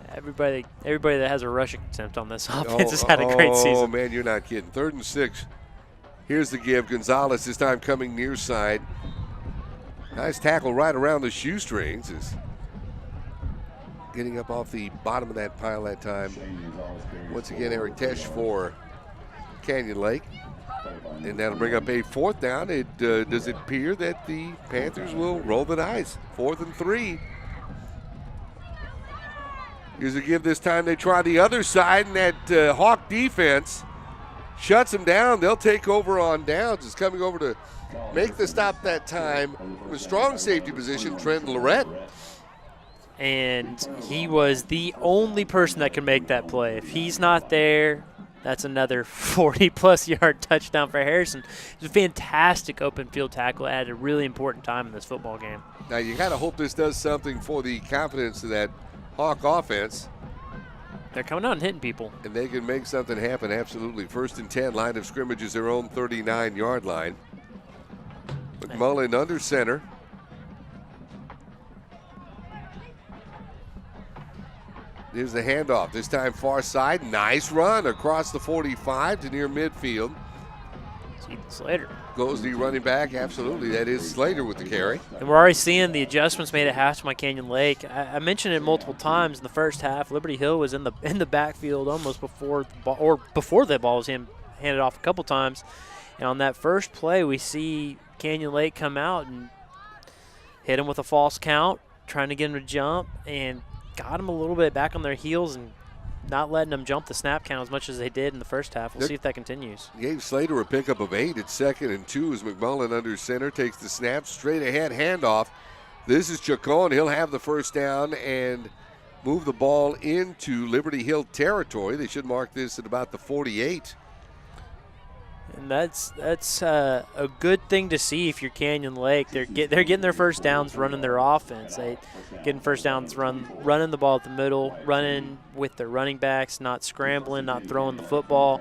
Everybody that has a rushing attempt on this offense has had a great season. Oh, man, you're not kidding. 3rd and 6. Here's the give. Gonzalez this time coming near side. Nice tackle right around the shoestrings. Getting up off the bottom of that pile that time. Once again, Eric Tesh for Canyon Lake. And that'll bring up a 4th down. Does it appear that the Panthers will roll the dice? 4th and 3. Here's a give this time. They try the other side, and that Hawk defense shuts them down. They'll take over on downs. It's coming over to make the stop that time with strong safety position, Trent Lorette. And he was the only person that could make that play. If he's not there, that's another 40-plus yard touchdown for Harrison. It was a fantastic open field tackle at a really important time in this football game. Now, you got to hope this does something for the confidence of that Hawk offense. They're coming out and hitting people. And they can make something happen, absolutely. 1st and 10, line of scrimmage is their own 39-yard line. McMullen under center. Here's the handoff, this time far side. Nice run across the 45 to near midfield. Slater. Goes the running back, absolutely. That is Slater with the carry. And we're already seeing the adjustments made at halftime by Canyon Lake. I mentioned it multiple times in the first half. Liberty Hill was in the backfield almost before the ball was handed off a couple times. And on that first play, we see Canyon Lake come out and hit him with a false count, trying to get him to jump, and got him a little bit back on their heels and not letting them jump the snap count as much as they did in the first half. We'll see if that continues. Gave Slater a pickup of 8 at 2nd and 2 as McMullen under center takes the snap, straight ahead handoff. This is Chacon. He'll have the first down and move the ball into Liberty Hill territory. They should mark this at about the 48. And that's a good thing to see if you're Canyon Lake. They're getting their first downs running their offense. They getting first downs running the ball at the middle, running with their running backs, not scrambling, not throwing the football.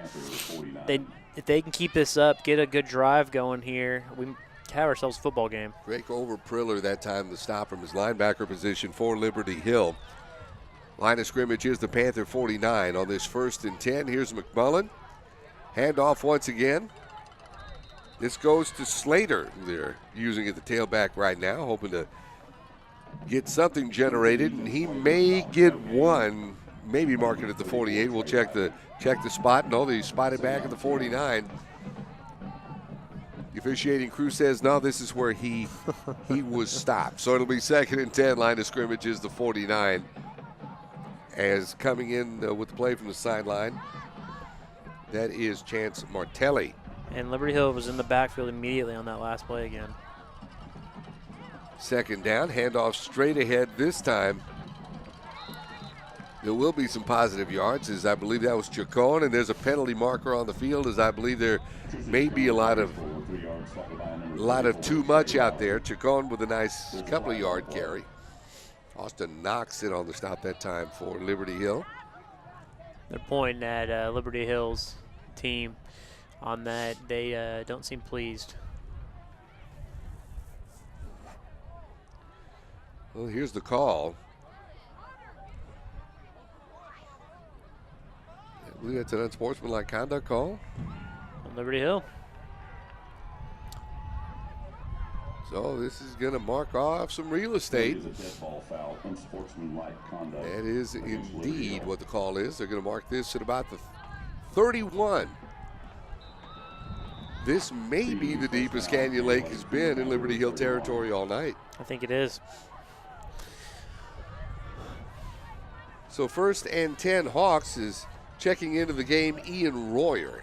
If they can keep this up, get a good drive going here, we have ourselves a football game. Drake over Priller that time to stop from his linebacker position for Liberty Hill. Line of scrimmage is the Panther 49 on this 1st and 10. Here's McMullen. Handoff once again. This goes to Slater. They're using it the tailback right now, hoping to get something generated, and he may get one, maybe mark it at the 48. We'll check the spot. No, they spotted back at the 49. The officiating crew says, no, this is where he was stopped. So it'll be 2nd and 10. Line of scrimmage is the 49. As coming in with the play from the sideline, that is Chance Martelli. And Liberty Hill was in the backfield immediately on that last play again. 2nd down, handoff straight ahead this time. There will be some positive yards, as I believe that was Chacon, and there's a penalty marker on the field, as I believe there may be a lot of too much out there. Chacon with a nice couple of yard carry. Austin Knox in on the stop that time for Liberty Hill. They're pointing at Liberty Hill's team on that. They don't seem pleased. Well, here's the call. I believe that's an unsportsmanlike conduct call. On Liberty Hill. So this is going to mark off some real estate. That is indeed what the call is. They're going to mark this at about the 31. This may be the deepest Canyon Lake has been in Liberty Hill territory all night. I think it is. So 1st and 10, Hawks is checking into the game, Ian Royer.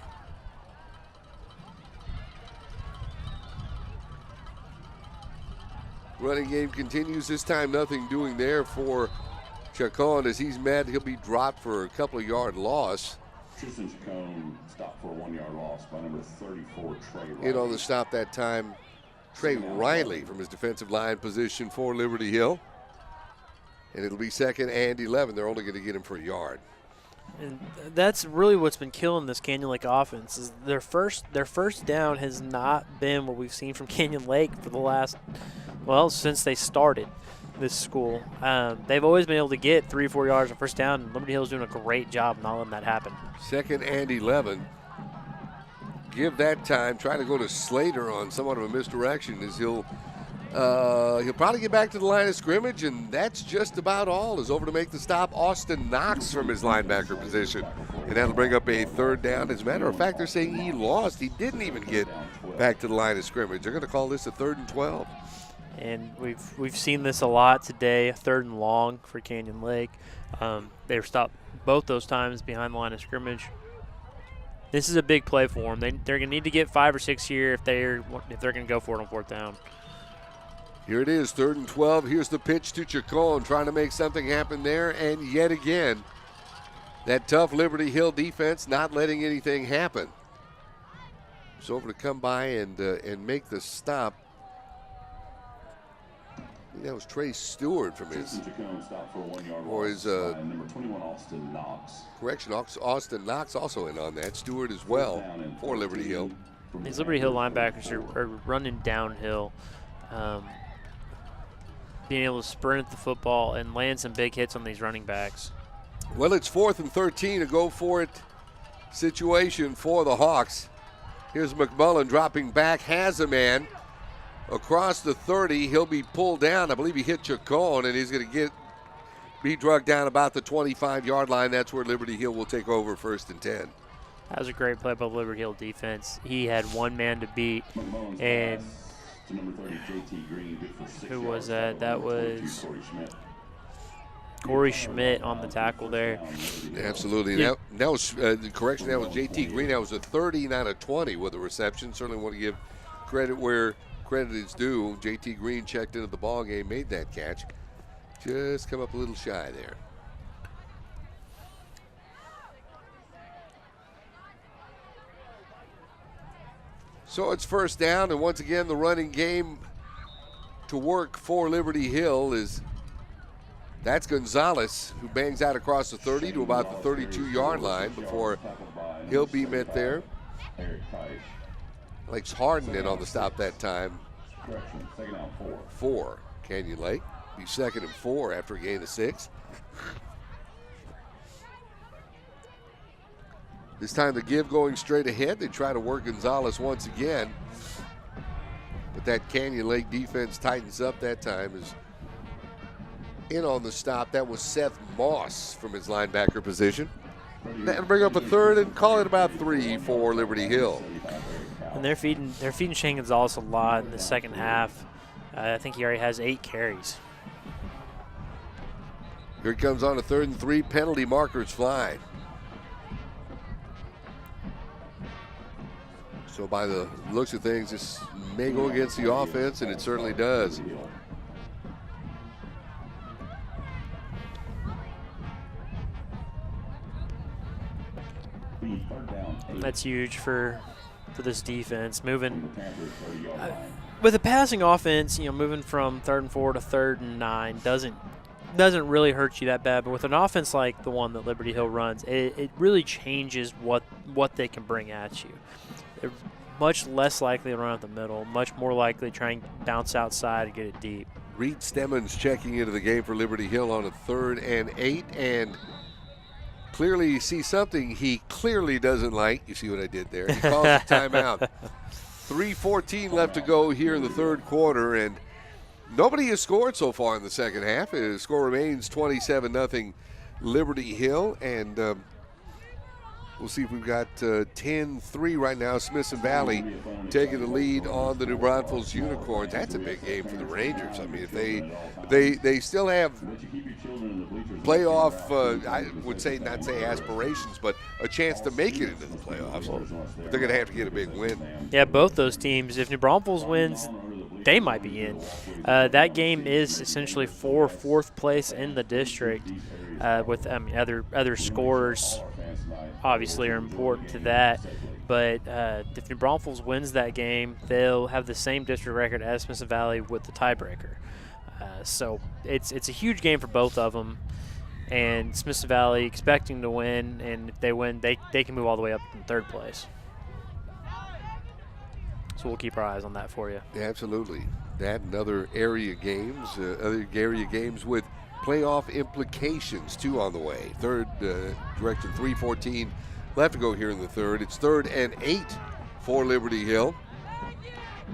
Running game continues. This time nothing doing there for Chacon as he's mad he'll be dropped for a couple of yard loss. Tristan Chacon stopped for a 1-yard loss by number 34, Trey Riley. In on the stop that time, Trey Riley from his defensive line position for Liberty Hill. And it'll be 2nd and 11. They're only going to get him for a yard. And that's really what's been killing this Canyon Lake offense is their first down has not been what we've seen from Canyon Lake for the last, since they started this school. They've always been able to get 3 or 4 yards on first down, and Liberty Hill's doing a great job not letting that happen. 2nd and 11. Give that time. Try to go to Slater on somewhat of a misdirection as he'll probably get back to the line of scrimmage, and that's just about all. Is over to make the stop Austin Knox from his linebacker position And that'll bring up a third down. As a matter of fact, they're saying he lost. He didn't even get back to the line of scrimmage. They're going to call this a 3rd and 12. And we've seen this a lot today, 3rd and long for Canyon Lake. They were stopped both those times behind the line of scrimmage. This is a big play for them. They're going to need to get 5 or 6 here if they're going to go for it on 4th down. Here it is, 3rd and 12. Here's the pitch to Chacon, trying to make something happen there. And yet again, that tough Liberty Hill defense not letting anything happen. It's over to come by and make the stop. I think that was Trey Stewart from his, or his, number 21, Austin Knox. Correction, Austin Knox also in on that. Stewart as well for Liberty Hill. These Liberty Hill linebackers are running downhill, being able to sprint the football and land some big hits on these running backs. Well, it's 4th and 13, a go-for-it situation for the Hawks. Here's McMullen dropping back, has a man. Across the 30, he'll be pulled down. I believe he hit Chacon, and he's going to be drugged down about the 25-yard line. That's where Liberty Hill will take over 1st and 10. That was a great play by the Liberty Hill defense. He had one man to beat, and who was that? That was Corey Schmidt on the tackle there. Absolutely. Yeah. That was, correction, that was J.T. Green. That was a 30, not a 20 with a reception. Certainly want to give credit where credit is due. J.T. Green checked into the ball game, made that catch. Just come up a little shy there. So it's 1st down, and once again the running game to work for Liberty Hill that's Gonzalez, who bangs out across the 30 to about the 32-yard line before he'll be met there. Alex Harden in on the stop that time. 4. Canyon Lake. Be 2nd and 4 after a gain of 6. This time the give going straight ahead. They try to work Gonzalez once again. But that Canyon Lake defense tightens up that time. Is in on the stop. That was Seth Moss from his linebacker position. That'll bring up a 3rd and call it about 3 for Liberty Hill. And they're feeding Shane Gonzalez a lot in the second half. I think he already has 8 carries. Here it comes on a 3rd and 3. Penalty markers fly. So by the looks of things, this may go against the offense, and it certainly does. That's huge for this defense. Moving with a passing offense, moving from 3rd and 4 to 3rd and 9 doesn't really hurt you that bad. But with an offense like the one that Liberty Hill runs, it really changes what they can bring at you. They're much less likely to run up the middle, much more likely to try and bounce outside and get it deep. Reed Stemmons checking into the game for Liberty Hill on a 3rd and 8, and clearly you see something he clearly doesn't like. You see what I did there? He calls a timeout. 3:14 left to go here in the 3rd quarter, and nobody has scored so far in the second half. The score remains 27-0 Liberty Hill, and we'll see if we've got 10-3 right now. Smithson Valley taking the lead on the New Braunfels Unicorns. That's a big game for the Rangers. I mean, if they still have playoff, I would say, not say aspirations, but a chance to make it into the playoffs. They're going to have to get a big win. Yeah, both those teams. If New Braunfels wins, they might be in. That game is essentially for 4th place in the district. With other scorers, obviously, are important to that. But if New Braunfels wins that game, they'll have the same district record as Smithson Valley with the tiebreaker. So it's a huge game for both of them. And Smithson Valley expecting to win, and if they win, they can move all the way up in 3rd place. So we'll keep our eyes on that for you. Yeah, absolutely. That and other area games with playoff implications, too, on the way. 3rd direction, 3:14 left to go here in the 3rd. It's 3rd and 8 for Liberty Hill.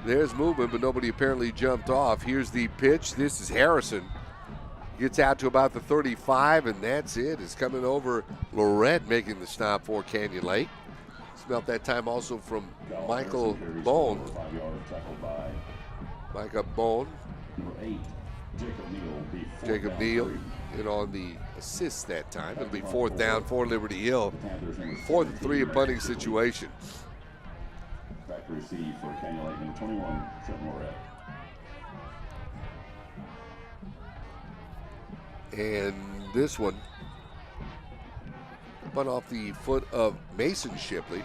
There's movement, but nobody apparently jumped off. Here's the pitch. This is Harrison. Gets out to about the 35, and that's it. It's coming over Lorette making the stop for Canyon Lake. Smelt that time also from Michael Bone. Micah Bone. Jacob Neal in on the assist that time. It'll be 4th down for Liberty Hill. 4th and 3 a punting situation. Back to receive for Canyon Lake, number 21, Trenton Lorette. And this one, spun off the foot of Mason Shipley.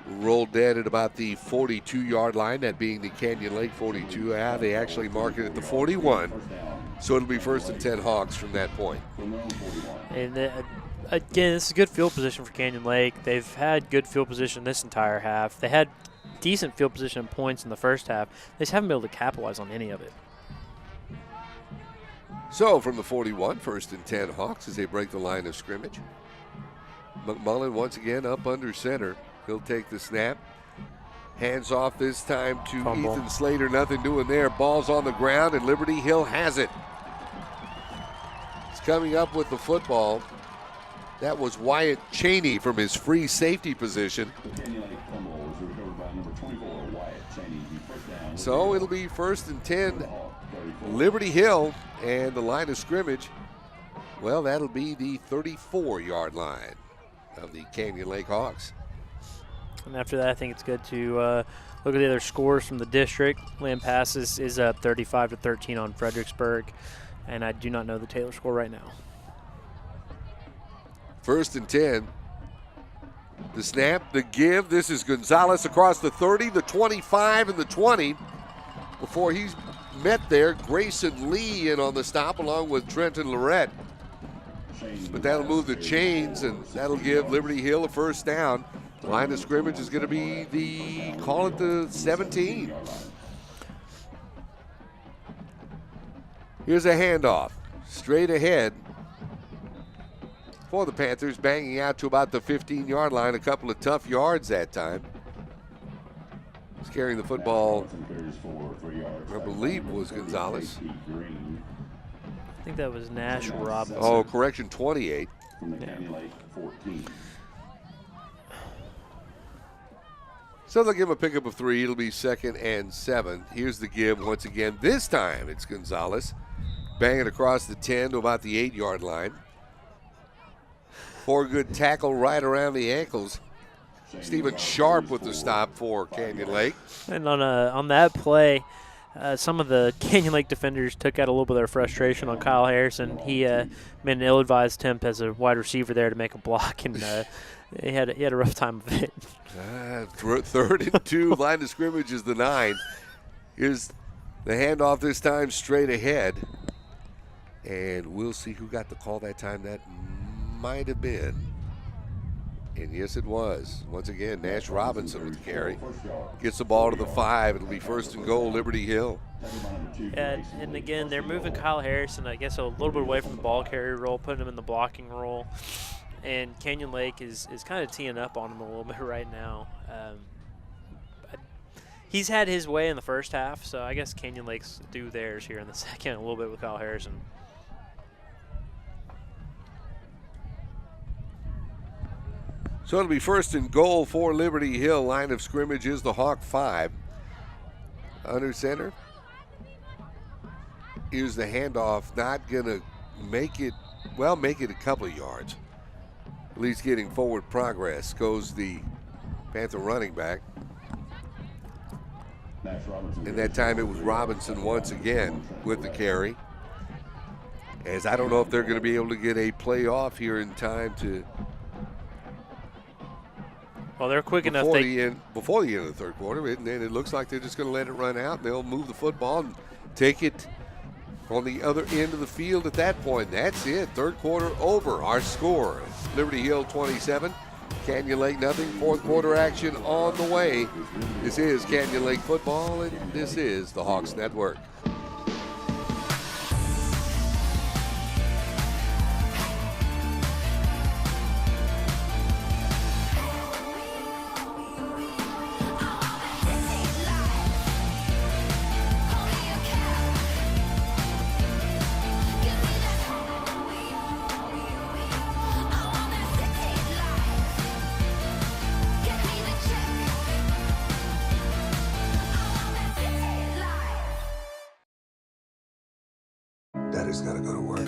Rolled dead at about the 42-yard line, that being the Canyon Lake 42. They actually mark it at the 41. So it'll be 1st and 10 Hawks from that point. And again, this is a good field position for Canyon Lake. They've had good field position this entire half. They had decent field position points in the first half. They just haven't been able to capitalize on any of it. So from the 41, 1st and 10 Hawks as they break the line of scrimmage. McMullen once again up under center. He'll take the snap. Hands off this time to Fumble. Ethan Slater. Nothing doing there. Ball's on the ground, and Liberty Hill has it. He's coming up with the football. That was Wyatt Cheney from his free safety position. So it'll be 1st and 10, Liberty Hill, and the line of scrimmage, well, that'll be the 34-yard line of the Canyon Lake Hawks. And after that, I think it's good to look at the other scores from the district. Lampass is up 35-13 on Fredericksburg, and I do not know the Taylor score right now. 1st and 10. The snap, the give. This is Gonzalez across the 30, the 25, and the 20. Before he's met there, Grayson Lee in on the stop along with Trenton Lorette. But that'll move the chains, and that'll give Liberty Hill a 1st down. Line of scrimmage is going to be the 17. Here's a handoff. Straight ahead for the Panthers, banging out to about the 15-yard line. A couple of tough yards that time. He's carrying the football, I believe, was Gonzalez. I think that was Nash Robinson. Oh, correction, 28. Yeah. So they'll give him a pickup of 3. It'll be 2nd and 7. Here's the give once again. This time it's Gonzalez. Banging across the 10 to about the 8-yard line. 4 good tackle right around the ankles. Stephen Sharp with the stop for Canyon Lake. And on that play, some of the Canyon Lake defenders took out a little bit of their frustration on Kyle Harrison. He made an ill-advised attempt as a wide receiver there to make a block, and he had a rough time of it. 3rd and 2, line of scrimmage is the 9. Here's the handoff this time straight ahead. And we'll see who got the call that time. That might have been. And yes, it was. Once again, Nash Robinson with the carry. Gets the ball to the 5. It'll be 1st and goal, Liberty Hill. And again, they're moving Kyle Harrison, I guess, a little bit away from the ball carrier role, putting him in the blocking role. And Canyon Lake is kind of teeing up on him a little bit right now. He's had his way in the first half, so I guess Canyon Lake's do theirs here in the second a little bit with Kyle Harrison. So it'll be 1st and goal for Liberty Hill. Line of scrimmage is the Hawk 5. Under center. Here's the handoff. Not going to make it a couple of yards. At least getting forward progress goes the Panther running back. And that time it was Robinson once again with the carry. As I don't know if they're going to be able to get a play off here in time to. Well, they're quick enough. Before the end of the 3rd quarter, and then it looks like they're just going to let it run out. And they'll move the football and take it on the other end of the field at that point. That's it. 3rd quarter over. Our score: Liberty Hill 27, Canyon Lake nothing. 4th quarter action on the way. This is Canyon Lake football, and this is the Hawks Network. gotta go to work.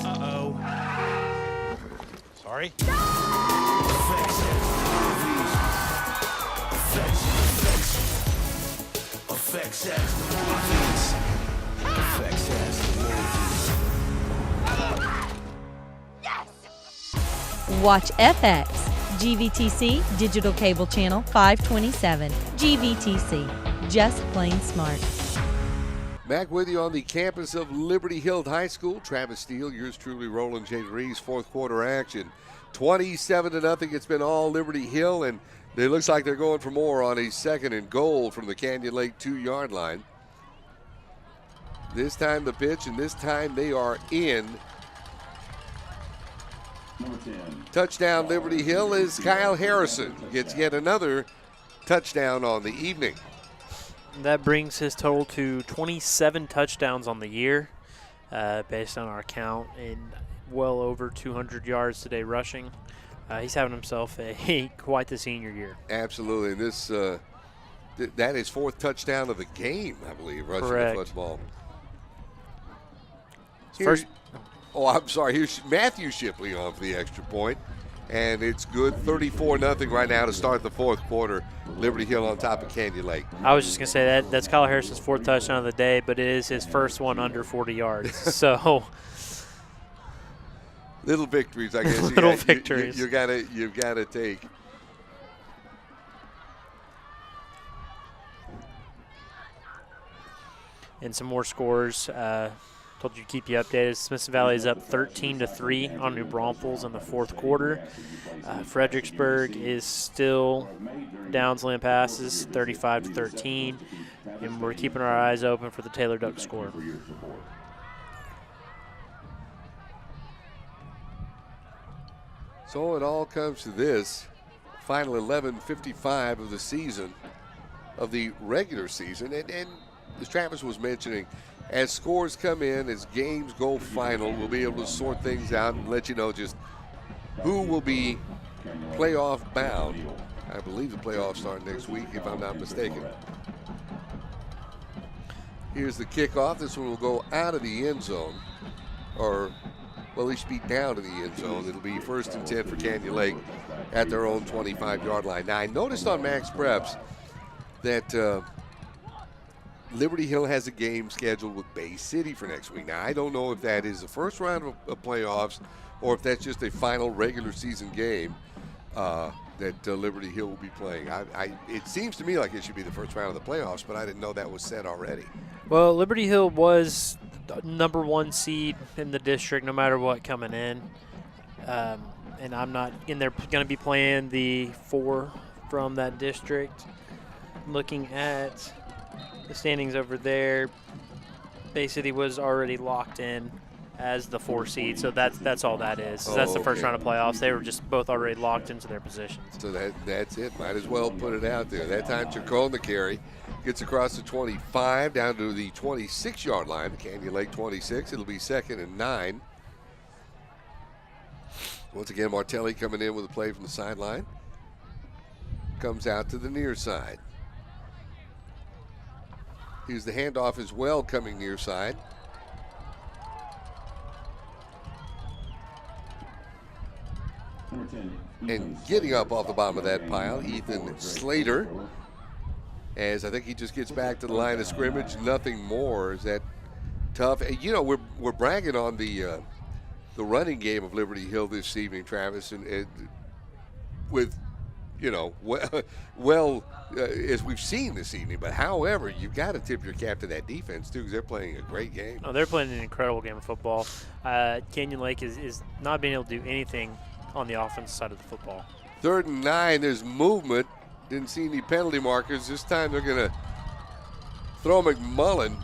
Uh-oh. Sorry? Watch FX, GVTC Digital Cable Channel 527. GVTC, just plain smart. Back with you on the campus of Liberty Hill High School. Travis Steele, yours truly, Roland J. Rees, fourth quarter action. 27-0. It's been all Liberty Hill, and it looks like they're going for more on a 2nd and goal from the Canyon Lake 2-yard line. This time the pitch, and this time they are in. Touchdown Liberty Hill is Kyle Harrison. Gets yet another touchdown on the evening. That brings his total to 27 touchdowns on the year, based on our count, and well over 200 yards today rushing. He's having himself quite the senior year. Absolutely. And this that is 4th touchdown of the game, I believe, rushing Correct. the football. First. Oh, I'm sorry. Here's Matthew Shipley on for the extra point. And it's good, 34-0 right now to start the 4th quarter. Liberty Hill on top of Canyon Lake. I was just going to say that's Kyle Harrison's 4th touchdown of the day, but it is his first one under 40 yards. So little victories, I guess. Little victories. You've got to take. And some more scores. Told you to keep you updated. Smithson Valley is up 13-3 on New Braunfels in the 4th quarter. Fredericksburg is still Downsland passes 35-13, and we're keeping our eyes open for the Taylor Duck score. So it all comes to this. Final 11:55 of the season, of the regular season, and as Travis was mentioning, as scores come in, as games go final, we'll be able to sort things out and let you know just who will be playoff bound. I believe the playoffs start next week, if I'm not mistaken. Here's the kickoff. This one will go out of the end zone, or well, at least be down to the end zone. It'll be 1st and 10 for Canyon Lake at their own 25-yard line. Now, I noticed on Max Preps that Liberty Hill has a game scheduled with Bay City for next week. Now, I don't know if that is the first round of playoffs or if that's just a final regular season game that Liberty Hill will be playing. It seems to me like it should be the first round of the playoffs, but I didn't know that was set already. Well, Liberty Hill was number 1 seed in the district no matter what coming in. And I'm not – and they're going to be playing the 4 from that district. Looking at the standings over there, Bay City was already locked in as the 4 seed, so that's all that is. So that's the first round of playoffs. They were just both already locked into their positions. So that's it. Might as well put it out there. That time Chacon the carry gets across the 25 down to the 26-yard line. The Canyon Lake 26. It'll be 2nd and 9. Once again, Martelli coming in with a play from the sideline. Comes out to the near side. Here's the handoff as well, coming near side. And getting up off the bottom of that pile, Ethan Slater. As I think he just gets back to the line of scrimmage, nothing more. Is that tough? You know, we're bragging on the running game of Liberty Hill this evening, Travis, and with, you know, well as we've seen this evening. But however, you've got to tip your cap to that defense too, because they're playing a great game. Oh, they're playing an incredible game of football. Canyon Lake is not being able to do anything on the offensive side of the football. 3rd and 9. There's movement. Didn't see any penalty markers. This time they're going to throw McMullen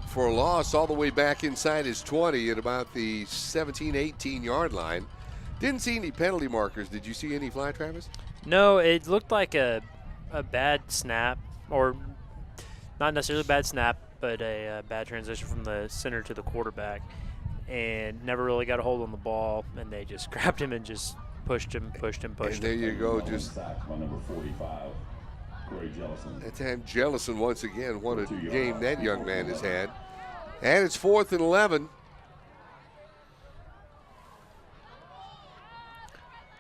for a loss all the way back inside his 20 at about the 17, 18-yard line. Didn't see any penalty markers. Did you see any fly, Travis? No, it looked like a bad snap, or not necessarily a bad snap, but a bad transition from the center to the quarterback, and never really got a hold on the ball, and they just grabbed him and just pushed him. And there you go, just number 45, Corey Jellison. that time Jellison once again, what a game that young man has had. And it's 4th and 11.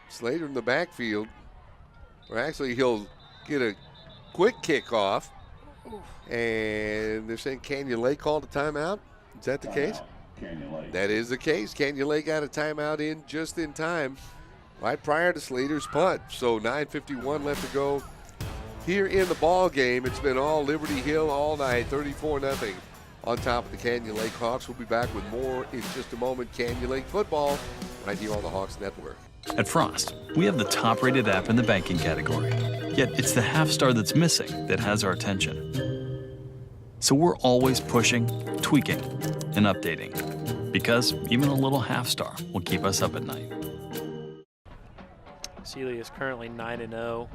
Slater in the backfield. Or actually, he'll get a quick kickoff. And they're saying Canyon Lake called a timeout. Is that the case? That is the case. Canyon Lake got a timeout in just in time, right prior to Slater's punt. So 9:51 left to go here in the ball game. It's been all Liberty Hill all night, 34-0 on top of the Canyon Lake Hawks. We'll be back with more in just a moment. Canyon Lake football right here on the Hawks Network. At Frost, we have the top-rated app in the banking category. Yet it's the half star that's missing that has our attention. So we're always pushing, tweaking, and updating. Because even a little half star will keep us up at night. Sealy is currently 9-0.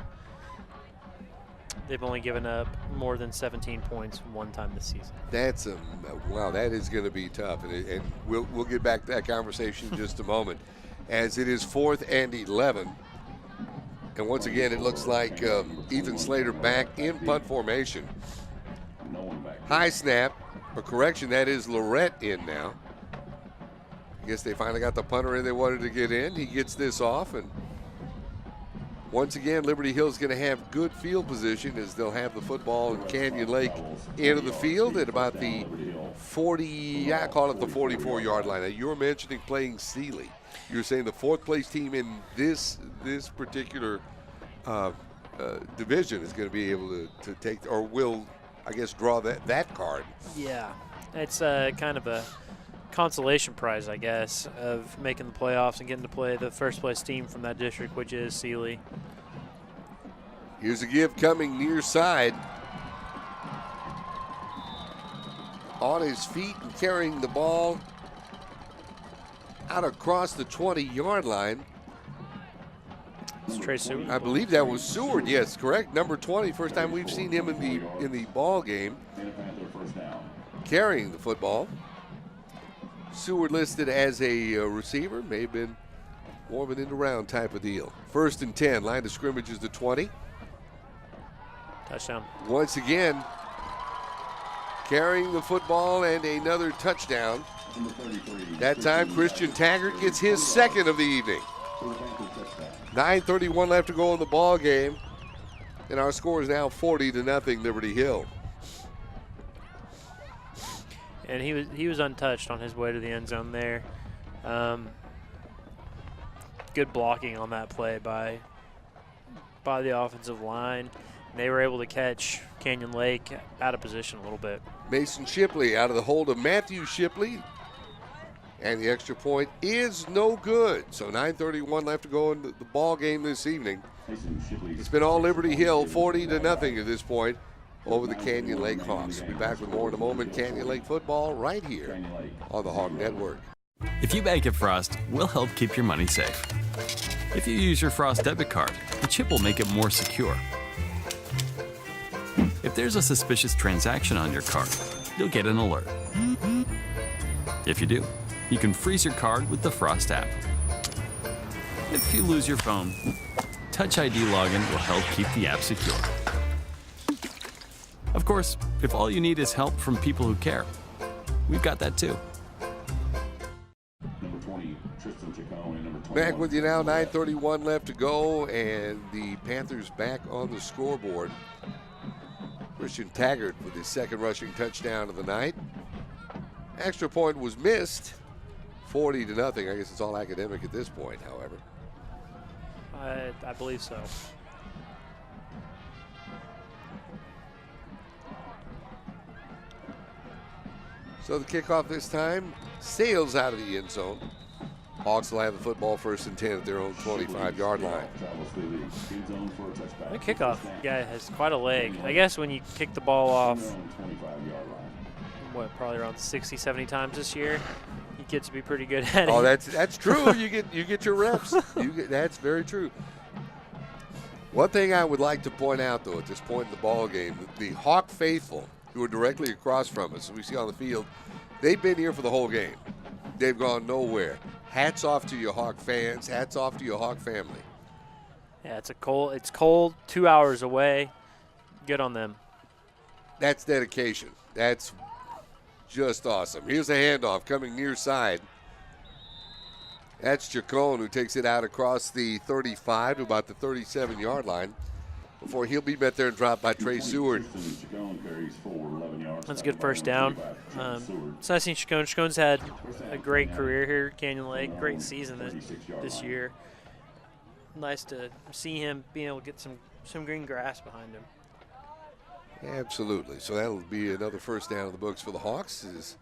They've only given up more than 17 points one time this season. That's wow. That is going to be tough, and we'll get back to that conversation in just a moment. As it is 4th and 11, and once again, it looks like Ethan Slater back in punt formation. High snap, or correction, that is Lorette in now. I guess they finally got the punter in they wanted to get in. He gets this off, and once again, Liberty Hill's going to have good field position as they'll have the football in Canyon Lake into the field at about the 40, I call it the 44-yard line. Now, you were mentioning playing Sealy. You're saying the 4th place team in this particular division is going to be able to take, or will, I guess, draw that card. Yeah, it's kind of a consolation prize, I guess, of making the playoffs and getting to play the first place team from that district, which is Sealy. Here's a give coming near side. On his feet and carrying the ball out across the 20-yard line. It's Trey Seward. I believe that was Seward. Yes, correct. Number 20. First time we've seen him in the ball game, carrying the football. Seward listed as a receiver. May have been more of an end-around type of deal. 1st and 10. Line of scrimmage is the 20. Touchdown. Once again, carrying the football and another touchdown. That time, Christian Taggart gets his second of the evening. 9:31 left to go in the ball game, and our score is now 40-0 Liberty Hill. And he was untouched on his way to the end zone there. Good blocking on that play by the offensive line. And they were able to catch Canyon Lake out of position a little bit. Mason Shipley out of the hold of Matthew Shipley. And the extra point is no good. So 9:31 left to go in the ball game this evening. It's been all Liberty Hill, 40-0 at this point over the Canyon Lake Hawks. We'll be back with more in a moment. Canyon Lake football right here on the Hawk Network. If you bank at Frost, we'll help keep your money safe. If you use your Frost debit card, the chip will make it more secure. If there's a suspicious transaction on your card, you'll get an alert. If you do, you can freeze your card with the Frost app. If you lose your phone, Touch ID login will help keep the app secure. Of course, if all you need is help from people who care, we've got that too. Back with you now, 9:31 left to go, and the Panthers back on the scoreboard. Christian Taggart with his second rushing touchdown of the night. Extra point was missed, 40-0. I guess it's all academic at this point, however. I believe so. So the kickoff this time sails out of the end zone. Hawks will have the football 1st and 10 at their own 25-yard line. The kickoff guy has quite a leg. I guess when you kick the ball off, probably around 60, 70 times this year, you get to be pretty good at it. Oh, that's true. you get your reps. That's very true. One thing I would like to point out, though, at this point in the ball game, the Hawk faithful, who are directly across from us, we see on the field, they've been here for the whole game. They've gone nowhere. Hats off to your Hawk fans. Hats off to your Hawk family. Yeah, it's cold, 2 hours away. Good on them. That's dedication. That's just awesome. Here's a handoff coming near side. That's Chacon, who takes it out across the 35 to about the 37-yard line before he'll be met there and dropped by Trey Seward. That's a good first down. It's nice seeing Chacon. Chacon's had a great career here at Canyon Lake, great season this year. Nice to see him being able to get some green grass behind him. Absolutely. So that'll be another first down in the books for the Hawks as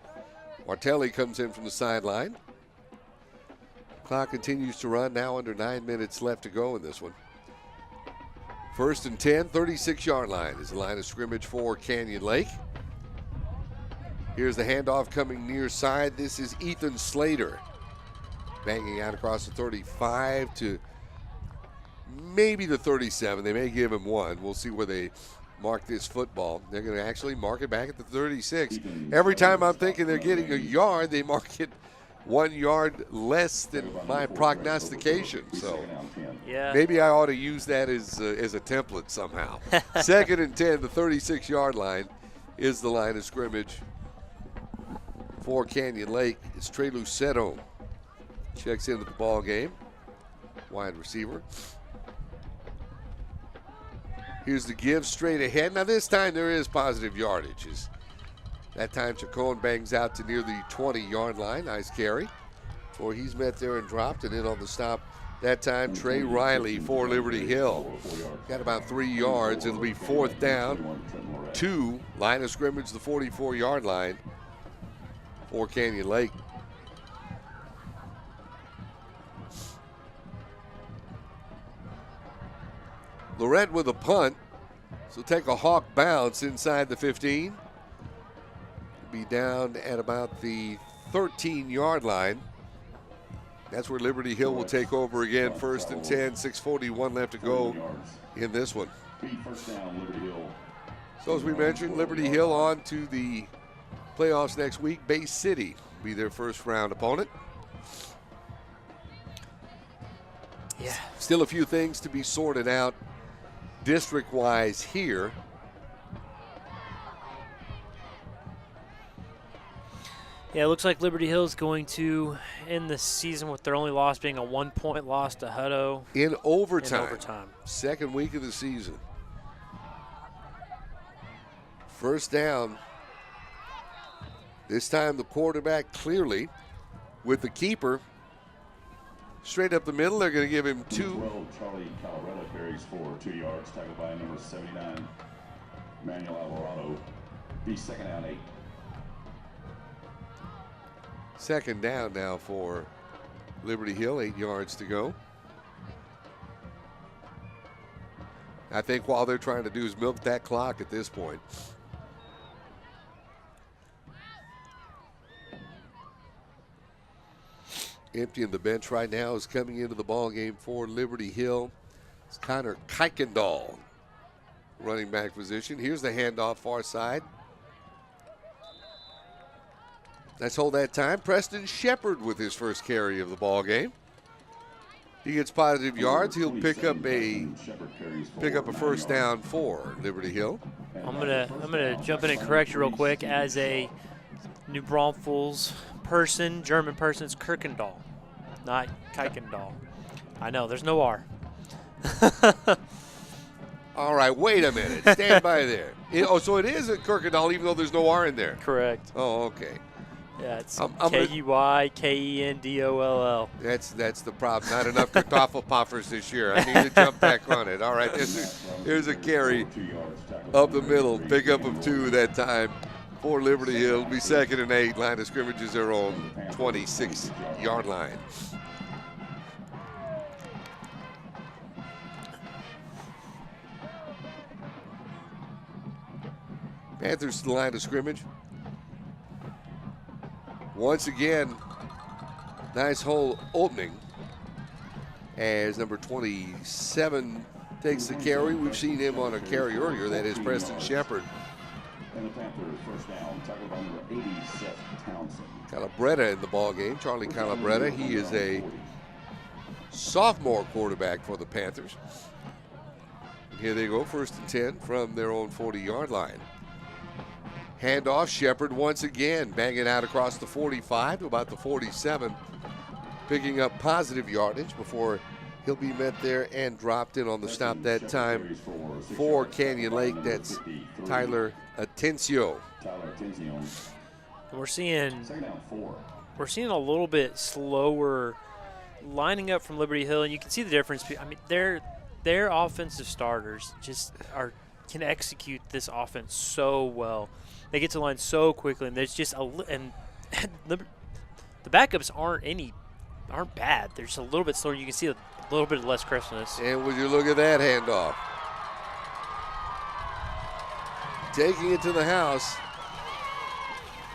Martelli comes in from the sideline. Clock continues to run, now under 9 minutes left to go in this one. First and 10, 36-yard line is the line of scrimmage for Canyon Lake. Here's the handoff coming near side. This is Ethan Slater banging out across the 35 to maybe the 37. They may give him one. We'll see where they mark this football. They're going to actually mark it back at the 36. Every time I'm thinking they're getting a yard, they mark it 1 yard less than my prognostication. So yeah, maybe I ought to use that as a template somehow. Second and 10, the 36-yard line is the line of scrimmage for Canyon Lake. It's Trey Lucetto checks into the ball game, wide receiver. Here's the give straight ahead. Now this time there is positive yardage. That time Chacon bangs out to near the 20-yard line. Nice carry. Before he's met there and dropped, and then on the stop that time Trey Riley for Liberty Hill. Got about 3 yards. It'll be fourth down. 2, line of scrimmage, the 44-yard line for Canyon Lake. Lorette with a punt. So take a Hawk bounce inside the 15. Be down at about the 13-yard line. That's where Liberty Hill will take over again. First and 10, 6:41 left to go in this one. So as we mentioned, Liberty Hill on to the playoffs next week. Bay City will be their first round opponent. Yeah. Still a few things to be sorted out district-wise here. Yeah, it looks like Liberty Hill is going to end the season with their only loss being a 1-point loss to Hutto. In overtime. Second week of the season. First down. This time the quarterback clearly with the keeper. Straight up the middle, they're going to give him 2. Charlie Calabretta carries for 2 yards, tackled by number 79, Manuel Alvarado. Be second down 8. Second down now for Liberty Hill, 8 yards to go. I think all they're trying to do is milk that clock at this point. Emptying the bench right now is coming into the ball game for Liberty Hill. It's Connor Kuykendall, running back position. Here's the handoff far side. Let's hold that time. Preston Shepard with his first carry of the ball game. He gets positive yards. He'll pick up a first down for Liberty Hill. I'm gonna jump in and correct you real quick. As a New Braunfels person, German person, it's Kirkendall, not Kuykendall. I know, there's no R. All right, wait a minute. Stand by there. So it is a Kirkendall, even though there's no R in there. Correct. Oh, okay. Yeah, it's Kuykendoll. That's the problem. Not enough Kartoffelpoffers this year. I need to jump back on it. All right, here's a carry up the middle. Pickup of 2 that time for Liberty Hill. It'll be second and 8. Line of scrimmage is their own 26-yard line. Panthers to the line of scrimmage. Once again, nice hole opening as number 27 takes the carry. We've seen him on a carry earlier. That is Preston Shepard. And the Panthers first down, tackled by number 80, Seth Townsend. Calabretta in the ball game. Charlie Calabretta. He is a sophomore quarterback for the Panthers. And here they go, first and 10 from their own 40-yard line. Handoff, Shepard once again banging out across the 45 to about the 47, picking up positive yardage before he'll be met there and dropped in on the stop that time for Canyon Lake. That's Tyler Atencio. We're seeing a little bit slower lining up from Liberty Hill, and you can see the difference. I mean, their offensive starters just can execute this offense so well. They get to line so quickly, and there's just the backups aren't bad. They're just a little bit slower. You can see a little bit less crispness. And would you look at that handoff? Taking it to the house.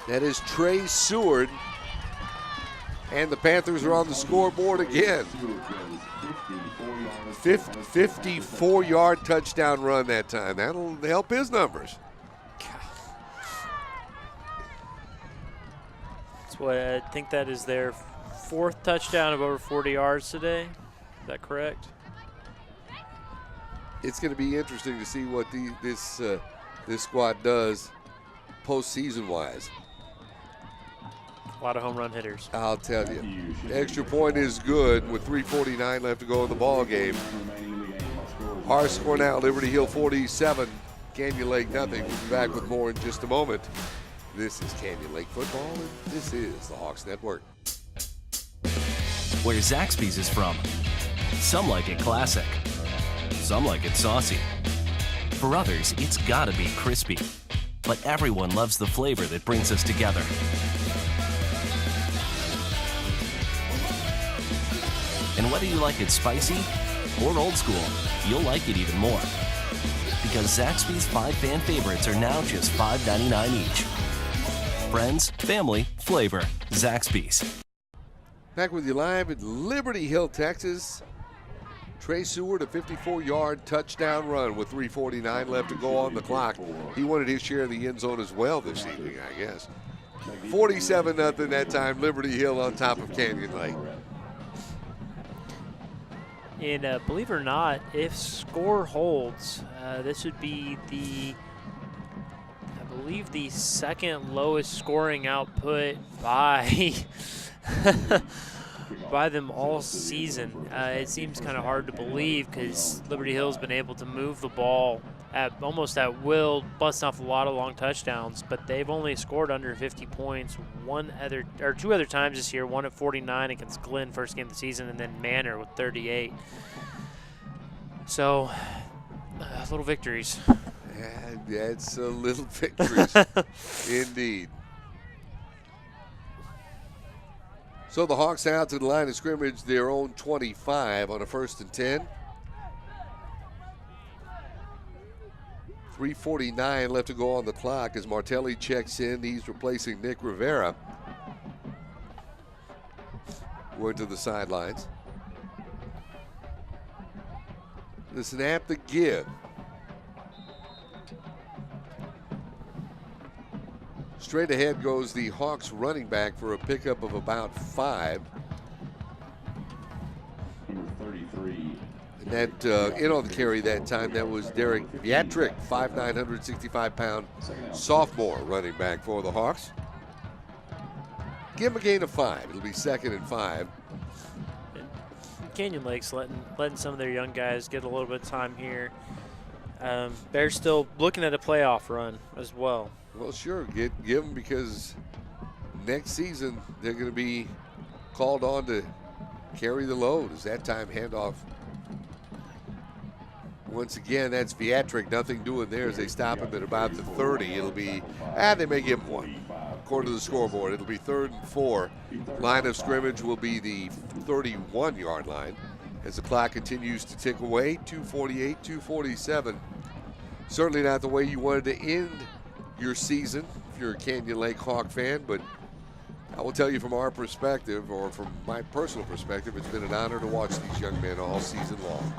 That is Trey Seward. And the Panthers are on the scoreboard again. 54-yard touchdown run that time. That'll help his numbers. That's what I think that is their fourth touchdown of over 40 yards today. Is that correct? It's going to be interesting to see what this squad does postseason-wise. A lot of home run hitters. I'll tell you. Extra point is good with 3:49 left to go in the ball game. Our score now, Liberty Hill 47, Canyon Lake nothing. We'll be back with more in just a moment. This is Canyon Lake football, and this is the Hawks Network. Where Zaxby's is from. Some like it classic. Some like it saucy. For others, it's gotta be crispy. But everyone loves the flavor that brings us together. And whether you like it spicy or old school, you'll like it even more. Because Zaxby's 5 fan favorites are now just $5.99 each. Friends, family, flavor. Zaxby's. Back with you live in Liberty Hill, Texas. Trey Seward, a 54-yard touchdown run with 3:49 left to go on the clock. He wanted his share of the end zone as well this evening, I guess. 47-0 that time, Liberty Hill on top of Canyon Lake. And believe it or not, if score holds, this would be I believe the second lowest scoring output by by them all season. It seems kind of hard to believe because Liberty Hill's been able to move the ball almost at will, busting off a lot of long touchdowns, but they've only scored under 50 points two other times this year, one at 49 against Glenn, first game of the season, and then Manor with 38. So, little victories. Yeah, that's little victories, indeed. So the Hawks out to the line of scrimmage, their own 25 on a 1st and 10. 3:49 left to go on the clock as Martelli checks in. He's replacing Nick Rivera. Word to the sidelines. The snap, the give. Straight ahead goes the Hawks running back for a pickup of about 5. Number 33. And that in on the carry that time, that was Derek Beatrick, 5'9", 165-pound sophomore running back for the Hawks. Give him a gain of 5. It'll be 2nd and 5. Canyon Lake's letting some of their young guys get a little bit of time here. They're still looking at a playoff run as well. Well, sure, give them, because next season they're going to be called on to carry the load. As that time handoff. Once again, that's Beatrick. Nothing doing there as they stop him at about the 30. It'll be, they may give him 1. According to the scoreboard, it'll be 3rd and 4. Line of scrimmage will be the 31-yard line as the clock continues to tick away. 2:48, 2:47. Certainly not the way you wanted to end your season if you're a Canyon Lake Hawk fan, but I will tell you from our perspective, or from my personal perspective, it's been an honor to watch these young men all season long.